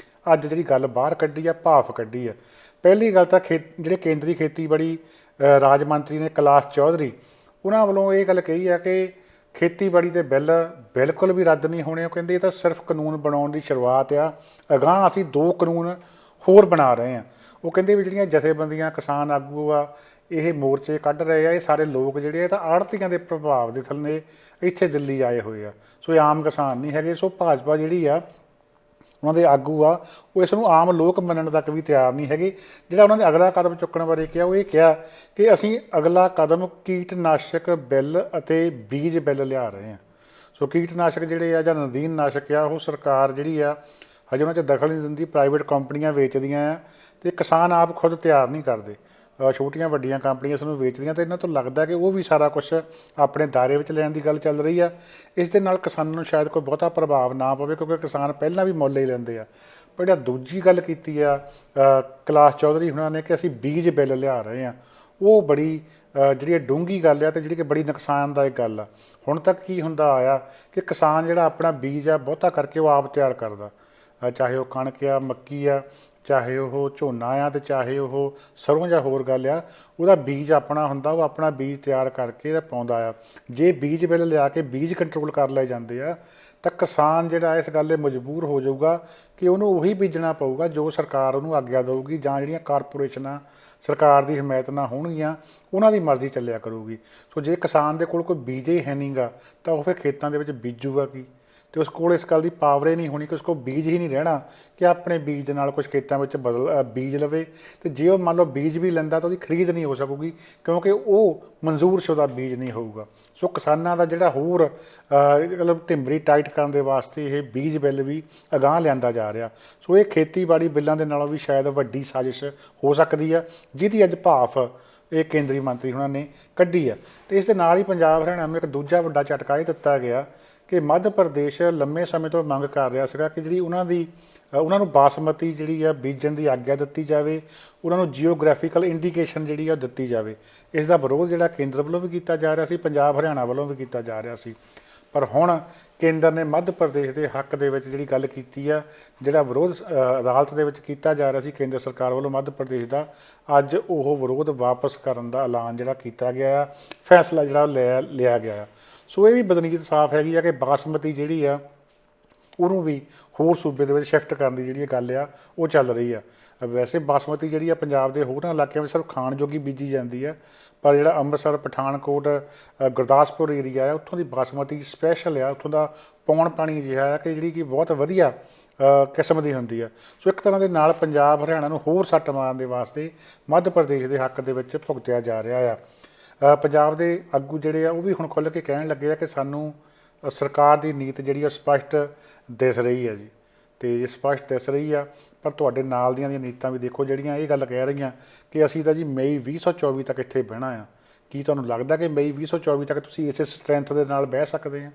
ਅੱਜ ਜਿਹੜੀ ਗੱਲ ਬਾਹਰ ਕੱਢੀ ਆ, ਭਾਫ ਕੱਢੀ ਆ। ਪਹਿਲੀ ਗੱਲ ਤਾਂ ਜਿਹੜੇ ਕੇਂਦਰੀ ਖੇਤੀਬਾੜੀ ਰਾਜ ਮੰਤਰੀ ਨੇ ਕੈਲਾਸ਼ ਚੌਧਰੀ, ਉਹਨਾਂ ਵੱਲੋਂ ਇਹ ਗੱਲ ਕਹੀ ਆ ਕਿ ਖੇਤੀਬਾੜੀ ਦੇ ਬਿੱਲ ਬਿਲਕੁਲ ਵੀ ਰੱਦ ਨਹੀਂ ਹੋਣੇ। ਉਹ ਕਹਿੰਦੇ ਇਹ ਤਾਂ ਸਿਰਫ ਕਾਨੂੰਨ ਬਣਾਉਣ ਦੀ ਸ਼ੁਰੂਆਤ ਆ, ਅਗਾਂਹ ਅਸੀਂ 2 ਕਾਨੂੰਨ ਹੋਰ ਬਣਾ ਰਹੇ ਹਾਂ। ਉਹ ਕਹਿੰਦੇ ਵੀ ਜਿਹੜੀਆਂ ਜਥੇਬੰਦੀਆਂ ਕਿਸਾਨ ਆਗੂ ਆ ਇਹ ਮੋਰਚੇ ਕੱਢ ਰਹੇ ਆ, ਇਹ ਸਾਰੇ ਲੋਕ ਜਿਹੜੇ ਆ ਤਾਂ ਆੜ੍ਹਤੀਆਂ ਦੇ ਪ੍ਰਭਾਵ ਦੇ ਥੱਲੇ ਇੱਥੇ ਦਿੱਲੀ ਆਏ ਹੋਏ ਆ। ਸੋ ਇਹ ਆਮ ਕਿਸਾਨ ਨਹੀਂ ਹੈਗੇ। ਸੋ ਭਾਜਪਾ ਜਿਹੜੀ ਆ, ਉਹਨਾਂ ਦੇ ਆਗੂ ਆ, ਉਹ ਇਸ ਨੂੰ ਆਮ ਲੋਕ ਮੰਨਣ ਤੱਕ ਵੀ ਤਿਆਰ ਨਹੀਂ ਹੈਗੇ। ਜਿਹੜਾ ਉਹਨਾਂ ਨੇ ਅਗਲਾ ਕਦਮ ਚੁੱਕਣ ਬਾਰੇ ਕਿਹਾ, ਉਹ ਇਹ ਕਿਹਾ ਕਿ ਅਸੀਂ ਅਗਲਾ ਕਦਮ ਕੀਟਨਾਸ਼ਕ ਬਿੱਲ ਅਤੇ ਬੀਜ ਬਿੱਲ ਲਿਆ ਰਹੇ ਹਾਂ। ਸੋ ਕੀਟਨਾਸ਼ਕ ਜਿਹੜੇ ਆ ਜਾਂ ਨਦੀਨ ਨਾਸ਼ਕ ਆ, ਉਹ ਸਰਕਾਰ ਜਿਹੜੀ ਆ ਹਜੇ ਉਹਨਾਂ 'ਚ ਦਖਲ ਨਹੀਂ ਦਿੰਦੀ, ਪ੍ਰਾਈਵੇਟ ਕੰਪਨੀਆਂ ਵੇਚਦੀਆਂ ਆ ਅਤੇ ਕਿਸਾਨ ਆਪ ਖੁਦ ਤਿਆਰ ਨਹੀਂ ਕਰਦੇ। ਛੋਟੀਆਂ ਵੱਡੀਆਂ ਕੰਪਨੀਆਂ ਇਸ ਨੂੰ ਵੇਚਦੀਆਂ ਅਤੇ ਇਹਨਾਂ ਤੋਂ ਲੱਗਦਾ ਕਿ ਉਹ ਵੀ ਸਾਰਾ ਕੁਛ ਆਪਣੇ ਦਾਇਰੇ ਵਿੱਚ ਲੈਣ ਦੀ ਗੱਲ ਚੱਲ ਰਹੀ ਆ। ਇਸ ਦੇ ਨਾਲ ਕਿਸਾਨਾਂ ਨੂੰ ਸ਼ਾਇਦ ਕੋਈ ਬਹੁਤਾ ਪ੍ਰਭਾਵ ਨਾ ਪਵੇ, ਕਿਉਂਕਿ ਕਿਸਾਨ ਪਹਿਲਾਂ ਵੀ ਮੁੱਲ ਹੀ ਲੈਂਦੇ ਆ। ਪਰ ਜਿਹੜਾ ਦੂਜੀ ਗੱਲ ਕੀਤੀ ਆ ਕੈਲਾਸ਼ ਚੌਧਰੀ ਹੁਣਾਂ ਨੇ ਕਿ ਅਸੀਂ ਬੀਜ ਬਿੱਲ ਲਿਆ ਰਹੇ ਹਾਂ, ਉਹ ਬੜੀ ਜਿਹੜੀ ਡੂੰਘੀ ਗੱਲ ਆ ਅਤੇ ਜਿਹੜੀ ਕਿ ਬੜੀ ਨੁਕਸਾਨਦਾਇਕ ਗੱਲ ਆ। ਹੁਣ ਤੱਕ ਕੀ ਹੁੰਦਾ ਆਇਆ ਕਿ ਕਿਸਾਨ ਜਿਹੜਾ ਆਪਣਾ ਬੀਜ ਆ ਬਹੁਤਾ ਕਰਕੇ ਉਹ ਆਪ ਤਿਆਰ ਕਰਦਾ, ਚਾਹੇ ਉਹ ਕਣਕ ਆ, ਮੱਕੀ ਆ, ਚਾਹੇ ਉਹ ਝੋਨਾ ਆ, ਅਤੇ ਚਾਹੇ ਉਹ ਸਰੋਂ ਜਾਂ ਹੋਰ ਗੱਲ ਆ, ਉਹਦਾ ਬੀਜ ਆਪਣਾ ਹੁੰਦਾ, ਉਹ ਆਪਣਾ ਬੀਜ ਤਿਆਰ ਕਰਕੇ ਪਾਉਂਦਾ ਆ। ਜੇ ਬੀਜ ਬਿੱਲ ਲਿਆ ਕੇ ਬੀਜ ਕੰਟਰੋਲ ਕਰ ਲਏ ਜਾਂਦੇ ਆ ਤਾਂ ਕਿਸਾਨ ਜਿਹੜਾ ਇਸ ਗੱਲ 'ਤੇ ਮਜਬੂਰ ਹੋ ਜਾਊਗਾ ਕਿ ਉਹਨੂੰ ਉਹੀ ਬੀਜਣਾ ਪਊਗਾ ਜੋ ਸਰਕਾਰ ਉਹਨੂੰ ਆਗਿਆ ਦੇਊਗੀ, ਜਾਂ ਜਿਹੜੀਆਂ ਕਾਰਪੋਰੇਸ਼ਨਾਂ ਸਰਕਾਰ ਦੀ ਹਮਾਇਤ ਨਾਲ ਹੋਣਗੀਆਂ ਉਹਨਾਂ ਦੀ ਮਰਜ਼ੀ ਚੱਲਿਆ ਕਰੂਗੀ। ਸੋ ਜੇ ਕਿਸਾਨ ਦੇ ਕੋਲ ਕੋਈ ਬੀਜ ਹੀ ਹੈ ਨਹੀਂ ਗਾ ਤਾਂ ਉਹ ਫਿਰ ਖੇਤਾਂ ਦੇ ਵਿੱਚ ਬੀਜੂਗਾ ਕੀ? ਅਤੇ ਉਸ ਕੋਲ ਇਸ ਗੱਲ ਦੀ ਪਾਵਰ ਹੀ ਨਹੀਂ ਹੋਣੀ ਕਿ ਉਸ ਕੋਲ ਬੀਜ ਹੀ ਨਹੀਂ ਰਹਿਣਾ ਕਿ ਆਪਣੇ ਬੀਜ ਦੇ ਨਾਲ ਕੁਛ ਖੇਤਾਂ ਵਿੱਚ ਬੀਜ ਲਵੇ। ਅਤੇ ਜੇ ਉਹ ਮੰਨ ਲਓ ਬੀਜ ਵੀ ਲੈਂਦਾ ਤਾਂ ਉਹਦੀ ਖਰੀਦ ਨਹੀਂ ਹੋ ਸਕੂਗੀ, ਕਿਉਂਕਿ ਉਹ ਮਨਜ਼ੂਰਸ਼ੁਦਾ ਬੀਜ ਨਹੀਂ ਹੋਊਗਾ। ਸੋ ਕਿਸਾਨਾਂ ਦਾ ਜਿਹੜਾ ਹੋਰ ਮਤਲਬ ਢਿੰਬਰੀ ਟਾਈਟ ਕਰਨ ਦੇ ਵਾਸਤੇ ਇਹ ਬੀਜ ਬਿੱਲ ਵੀ ਅਗਾਂਹ ਲਿਆਂਦਾ ਜਾ ਰਿਹਾ। ਸੋ ਇਹ ਖੇਤੀਬਾੜੀ ਬਿੱਲਾਂ ਦੇ ਨਾਲੋਂ ਵੀ ਸ਼ਾਇਦ ਵੱਡੀ ਸਾਜ਼ਿਸ਼ ਹੋ ਸਕਦੀ ਆ, ਜਿਹਦੀ ਅੱਜ ਭਾਫ ਇਹ ਕੇਂਦਰੀ ਮੰਤਰੀ ਉਹਨਾਂ ਨੇ ਕੱਢੀ ਆ। ਅਤੇ ਇਸ ਦੇ ਨਾਲ ਹੀ ਪੰਜਾਬ ਹਰਿਆਣਾ ਨੂੰ ਇੱਕ ਦੂਜਾ ਵੱਡਾ ਝਟਕਾ ਇਹ ਦਿੱਤਾ ਗਿਆ ਕਿ ਮੱਧ ਪ੍ਰਦੇਸ਼ ਲੰਮੇ ਸਮੇਂ ਤੋਂ ਮੰਗ ਕਰ ਰਿਹਾ ਸੀਗਾ ਕਿ ਜਿਹੜੀ ਉਹਨਾਂ ਨੂੰ ਬਾਸਮਤੀ ਜਿਹੜੀ ਆ ਬੀਜਣ ਦੀ ਆਗਿਆ ਦਿੱਤੀ ਜਾਵੇ, ਉਹਨਾਂ ਨੂੰ ਜੀਓਗ੍ਰਾਫੀਕਲ ਇੰਡੀਕੇਸ਼ਨ ਜਿਹੜੀ ਆ ਦਿੱਤੀ ਜਾਵੇ। ਇਸ ਦਾ ਵਿਰੋਧ ਜਿਹੜਾ ਕੇਂਦਰ ਵੱਲੋਂ ਵੀ ਕੀਤਾ ਜਾ ਰਿਹਾ ਸੀ, ਪੰਜਾਬ ਹਰਿਆਣਾ ਵੱਲੋਂ ਵੀ ਕੀਤਾ ਜਾ ਰਿਹਾ ਸੀ। ਪਰ ਹੁਣ ਕੇਂਦਰ ਨੇ ਮੱਧ ਪ੍ਰਦੇਸ਼ ਦੇ ਹੱਕ ਦੇ ਵਿੱਚ ਜਿਹੜੀ ਗੱਲ ਕੀਤੀ ਆ, ਜਿਹੜਾ ਵਿਰੋਧ ਅਦਾਲਤ ਦੇ ਵਿੱਚ ਕੀਤਾ ਜਾ ਰਿਹਾ ਸੀ ਕੇਂਦਰ ਸਰਕਾਰ ਵੱਲੋਂ ਮੱਧ ਪ੍ਰਦੇਸ਼ ਦਾ, ਅੱਜ ਉਹ ਵਿਰੋਧ ਵਾਪਸ ਕਰਨ ਦਾ ਐਲਾਨ ਜਿਹੜਾ ਕੀਤਾ ਗਿਆ ਆ, ਫੈਸਲਾ ਜਿਹੜਾ ਲਿਆ ਗਿਆ ਆ। ਸੋ ਇਹ ਵੀ ਬਦਨੀਤ ਸਾਫ਼ ਹੈਗੀ ਆ ਕਿ ਬਾਸਮਤੀ ਜਿਹੜੀ ਆ ਉਹਨੂੰ ਵੀ ਹੋਰ ਸੂਬੇ ਦੇ ਵਿੱਚ ਸ਼ਿਫਟ ਕਰਨ ਦੀ ਜਿਹੜੀ ਗੱਲ ਆ ਉਹ ਚੱਲ ਰਹੀ ਆ। ਵੈਸੇ ਬਾਸਮਤੀ ਜਿਹੜੀ ਆ ਪੰਜਾਬ ਦੇ ਹੋਰਾਂ ਇਲਾਕਿਆਂ ਵਿੱਚ ਸਿਰਫ ਖਾਣ ਜੋਗੀ ਬੀਜੀ ਜਾਂਦੀ ਆ, ਪਰ ਜਿਹੜਾ ਅੰਮ੍ਰਿਤਸਰ, ਪਠਾਨਕੋਟ, ਗੁਰਦਾਸਪੁਰ ਏਰੀਆ ਆ, ਉੱਥੋਂ ਦੀ ਬਾਸਮਤੀ ਸਪੈਸ਼ਲ ਆ, ਉੱਥੋਂ ਦਾ ਪੌਣ ਪਾਣੀ ਅਜਿਹਾ ਆ ਕਿ ਜਿਹੜੀ ਕਿ ਬਹੁਤ ਵਧੀਆ ਕਿਸਮ ਦੀ ਹੁੰਦੀ ਆ। ਸੋ ਇੱਕ ਤਰ੍ਹਾਂ ਦੇ ਨਾਲ ਪੰਜਾਬ ਹਰਿਆਣਾ ਨੂੰ ਹੋਰ ਸੱਟ ਮਾਰਨ ਦੇ ਵਾਸਤੇ ਮੱਧ ਪ੍ਰਦੇਸ਼ ਦੇ ਹੱਕ ਦੇ ਵਿੱਚ ਭੁਗਤਿਆ ਜਾ ਰਿਹਾ ਆ। ਪੰਜਾਬ ਦੇ ਆਗੂ ਜਿਹੜੇ ਆ ਉਹ ਵੀ ਹੁਣ ਖੁੱਲ੍ਹ ਕੇ ਕਹਿਣ ਲੱਗੇ ਆ ਕਿ ਸਾਨੂੰ ਸਰਕਾਰ ਦੀ ਨੀਤ ਜਿਹੜੀ ਆ ਸਪਸ਼ਟ ਦਿਸ ਰਹੀ ਹੈ ਜੀ, ਅਤੇ ਸਪਸ਼ਟ ਦਿਸ ਰਹੀ ਆ। ਪਰ ਤੁਹਾਡੇ ਨਾਲ ਦੀਆਂ ਨੀਤਾਂ ਵੀ ਦੇਖੋ ਜਿਹੜੀਆਂ ਇਹ ਗੱਲ ਕਹਿ ਰਹੀਆਂ ਕਿ ਅਸੀਂ ਤਾਂ ਜੀ ਮਈ 2024 ਤੱਕ ਇੱਥੇ ਬਹਿਣਾ ਆ, ਕੀ ਤੁਹਾਨੂੰ ਲੱਗਦਾ ਕਿ ਮਈ 2024 ਤੱਕ ਤੁਸੀਂ ਇਸੇ ਸਟਰੈਂਥ ਦੇ ਨਾਲ ਬਹਿ ਸਕਦੇ ਆ?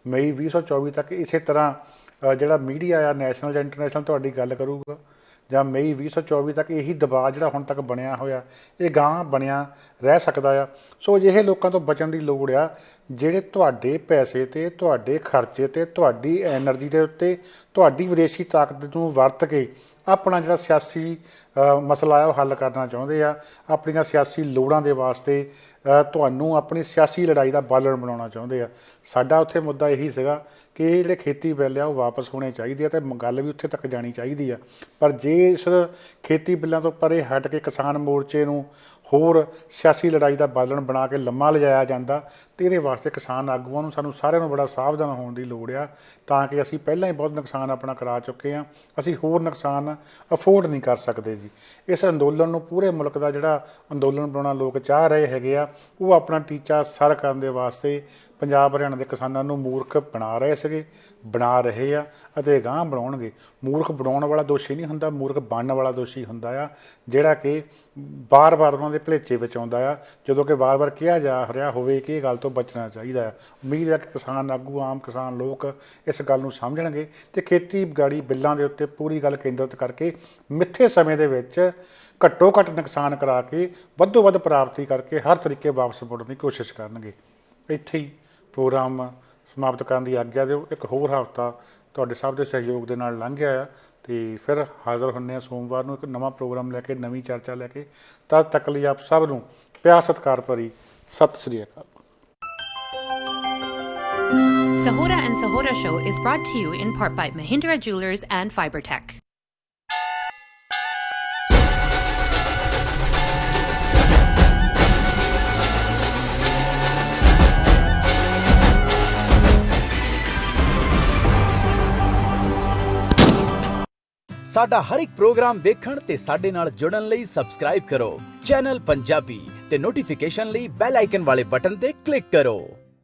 ਮਈ 2024 ਤੱਕ ਇਸੇ ਤਰ੍ਹਾਂ ਜਿਹੜਾ ਮੀਡੀਆ ਆ ਨੈਸ਼ਨਲ ਜਾਂ ਇੰਟਰਨੈਸ਼ਨਲ ਤੁਹਾਡੀ ਗੱਲ ਕਰੂਗਾ? ਜਾਂ ਮਈ 2024 ਤੱਕ ਇਹੀ ਦਬਾਅ ਜਿਹੜਾ ਹੁਣ ਤੱਕ ਬਣਿਆ ਹੋਇਆ ਇਹ ਗਾਂਹ ਬਣਿਆ ਰਹਿ ਸਕਦਾ ਆ? ਸੋ ਅਜਿਹੇ ਲੋਕਾਂ ਤੋਂ ਬਚਣ ਦੀ ਲੋੜ ਆ ਜਿਹੜੇ ਤੁਹਾਡੇ ਪੈਸੇ 'ਤੇ, ਤੁਹਾਡੇ ਖਰਚੇ 'ਤੇ, ਤੁਹਾਡੀ ਐਨਰਜੀ ਦੇ ਉੱਤੇ, ਤੁਹਾਡੀ ਵਿਦੇਸ਼ੀ ਤਾਕਤ ਨੂੰ ਵਰਤ ਕੇ ਆਪਣਾ ਜਿਹੜਾ ਸਿਆਸੀ ਮਸਲਾ ਆ ਉਹ ਹੱਲ ਕਰਨਾ ਚਾਹੁੰਦੇ ਆ, ਆਪਣੀਆਂ ਸਿਆਸੀ ਲੋੜਾਂ ਦੇ ਵਾਸਤੇ ਤੁਹਾਨੂੰ ਆਪਣੀ ਸਿਆਸੀ ਲੜਾਈ ਦਾ ਬਾਲਣ ਬਣਾਉਣਾ ਚਾਹੁੰਦੇ ਆ। ਸਾਡਾ ਉੱਥੇ ਮੁੱਦਾ ਇਹੀ ਸੀਗਾ ਕਿ ਇਹ ਜਿਹੜੇ ਖੇਤੀ ਬਿੱਲ ਆ ਉਹ ਵਾਪਸ ਹੋਣੇ ਚਾਹੀਦੇ ਆ ਅਤੇ ਗੱਲ ਵੀ ਉੱਥੇ ਤੱਕ ਜਾਣੀ ਚਾਹੀਦੀ ਆ। ਪਰ ਜੇ ਇਸ ਖੇਤੀ ਬਿੱਲਾਂ ਤੋਂ ਪਰੇ ਹਟ ਕੇ ਕਿਸਾਨ ਮੋਰਚੇ ਨੂੰ ਹੋਰ ਸਿਆਸੀ ਲੜਾਈ ਦਾ ਬਾਲਣ ਬਣਾ ਕੇ ਲੰਮਾ ਲਿਜਾਇਆ ਜਾਂਦਾ ਅਤੇ ਇਹਦੇ ਵਾਸਤੇ ਕਿਸਾਨ ਆਗੂਆਂ ਨੂੰ, ਸਾਨੂੰ ਸਾਰਿਆਂ ਨੂੰ ਬੜਾ ਸਾਵਧਾਨ ਹੋਣ ਦੀ ਲੋੜ ਆ, ਤਾਂ ਕਿ ਅਸੀਂ ਪਹਿਲਾਂ ਹੀ ਬਹੁਤ ਨੁਕਸਾਨ ਆਪਣਾ ਕਰਾ ਚੁੱਕੇ ਹਾਂ, ਅਸੀਂ ਹੋਰ ਨੁਕਸਾਨ ਅਫੋਰਡ ਨਹੀਂ ਕਰ ਸਕਦੇ ਜੀ। ਇਸ ਅੰਦੋਲਨ ਨੂੰ ਪੂਰੇ ਮੁਲਕ ਦਾ ਜਿਹੜਾ ਅੰਦੋਲਨ ਬਣਾਉਣਾ ਲੋਕ ਚਾਹ ਰਹੇ ਹੈਗੇ ਆ, ਉਹ ਆਪਣਾ ਟੀਚਾ ਸਰ ਕਰਨ ਦੇ ਵਾਸਤੇ ਪੰਜਾਬ ਹਰਿਆਣਾ ਦੇ ਕਿਸਾਨਾਂ ਨੂੰ ਮੂਰਖ ਬਣਾ ਰਹੇ ਸੀਗੇ, ਬਣਾ ਰਹੇ ਆ ਅਤੇ ਅਗਾਂਹ ਬਣਾਉਣਗੇ। ਮੂਰਖ ਬਣਾਉਣ ਵਾਲਾ ਦੋਸ਼ੀ ਨਹੀਂ ਹੁੰਦਾ, ਮੂਰਖ ਬਣਨ ਵਾਲਾ ਦੋਸ਼ੀ ਹੁੰਦਾ ਆ, ਜਿਹੜਾ ਕਿ ਬਾਰ-ਬਾਰ ਉਹਨਾਂ ਦੇ ਭਲੇਚੇ ਵਿੱਚ ਆਉਂਦਾ ਆ, ਜਦੋਂ ਕਿ ਵਾਰ-ਵਾਰ ਕਿਹਾ ਜਾ ਰਿਹਾ ਹੋਵੇ ਕਿ ਇਹ ਗੱਲ ਤੋਂ ਬਚਣਾ ਚਾਹੀਦਾ ਆ। ਉਮੀਦ ਹੈ ਕਿ ਕਿਸਾਨ ਆਗੂ, ਆਮ ਕਿਸਾਨ ਲੋਕ ਇਸ ਗੱਲ ਨੂੰ ਸਮਝਣਗੇ ਅਤੇ ਖੇਤੀਬਾੜੀ ਬਿੱਲਾਂ ਦੇ ਉੱਤੇ ਪੂਰੀ ਗੱਲ ਕੇਂਦਰਿਤ ਕਰਕੇ ਮਿੱਥੇ ਸਮੇਂ ਦੇ ਵਿੱਚ ਘੱਟੋ ਘੱਟ ਨੁਕਸਾਨ ਕਰਾ ਕੇ ਵੱਧੋ ਵੱਧ ਪ੍ਰਾਪਤੀ ਕਰਕੇ ਹਰ ਤਰੀਕੇ ਵਾਪਸ ਮੁੜਨ ਦੀ ਕੋਸ਼ਿਸ਼ ਕਰਨਗੇ। ਇੱਥੇ ਹੀ ਪ੍ਰੋਗਰਾਮ ਸਮਾਪਤ ਕਰਨ ਦੀ ਆਗਿਆ ਦਿਓ। ਇੱਕ ਹੋਰ ਹਫ਼ਤਾ ਤੁਹਾਡੇ ਸਭ ਦੇ ਸਹਿਯੋਗ ਦੇ ਨਾਲ ਲੰਘ ਗਿਆ ਆ ਅਤੇ ਫਿਰ ਹਾਜ਼ਰ ਹੁੰਦੇ ਹਾਂ ਸੋਮਵਾਰ ਨੂੰ ਇੱਕ ਨਵਾਂ ਪ੍ਰੋਗਰਾਮ ਲੈ ਕੇ, ਨਵੀਂ ਚਰਚਾ ਲੈ ਕੇ। ਤਦ ਤੱਕ ਲਈ ਆਪ ਸਭ ਨੂੰ ਪਿਆਰ ਸਤਿਕਾਰ ਭਰੀ ਸਤਿ ਸ੍ਰੀ ਅਕਾਲ। Sahora and Sahora Show is brought to you in part by Mahindra Jewelers and Fibertech. ਸਾਡਾ ਹਰ ਇੱਕ ਪ੍ਰੋਗਰਾਮ ਦੇਖਣ ਤੇ ਸਾਡੇ ਨਾਲ ਜੁੜਨ ਲਈ ਸਬਸਕ੍ਰਾਈਬ ਕਰੋ ਚੈਨਲ ਪੰਜਾਬੀ ਤੇ ਨੋਟੀਫਿਕੇਸ਼ਨ ਲਈ ਬੈਲ ਆਈਕਨ ਵਾਲੇ ਬਟਨ ਤੇ ਕਲਿੱਕ ਕਰੋ।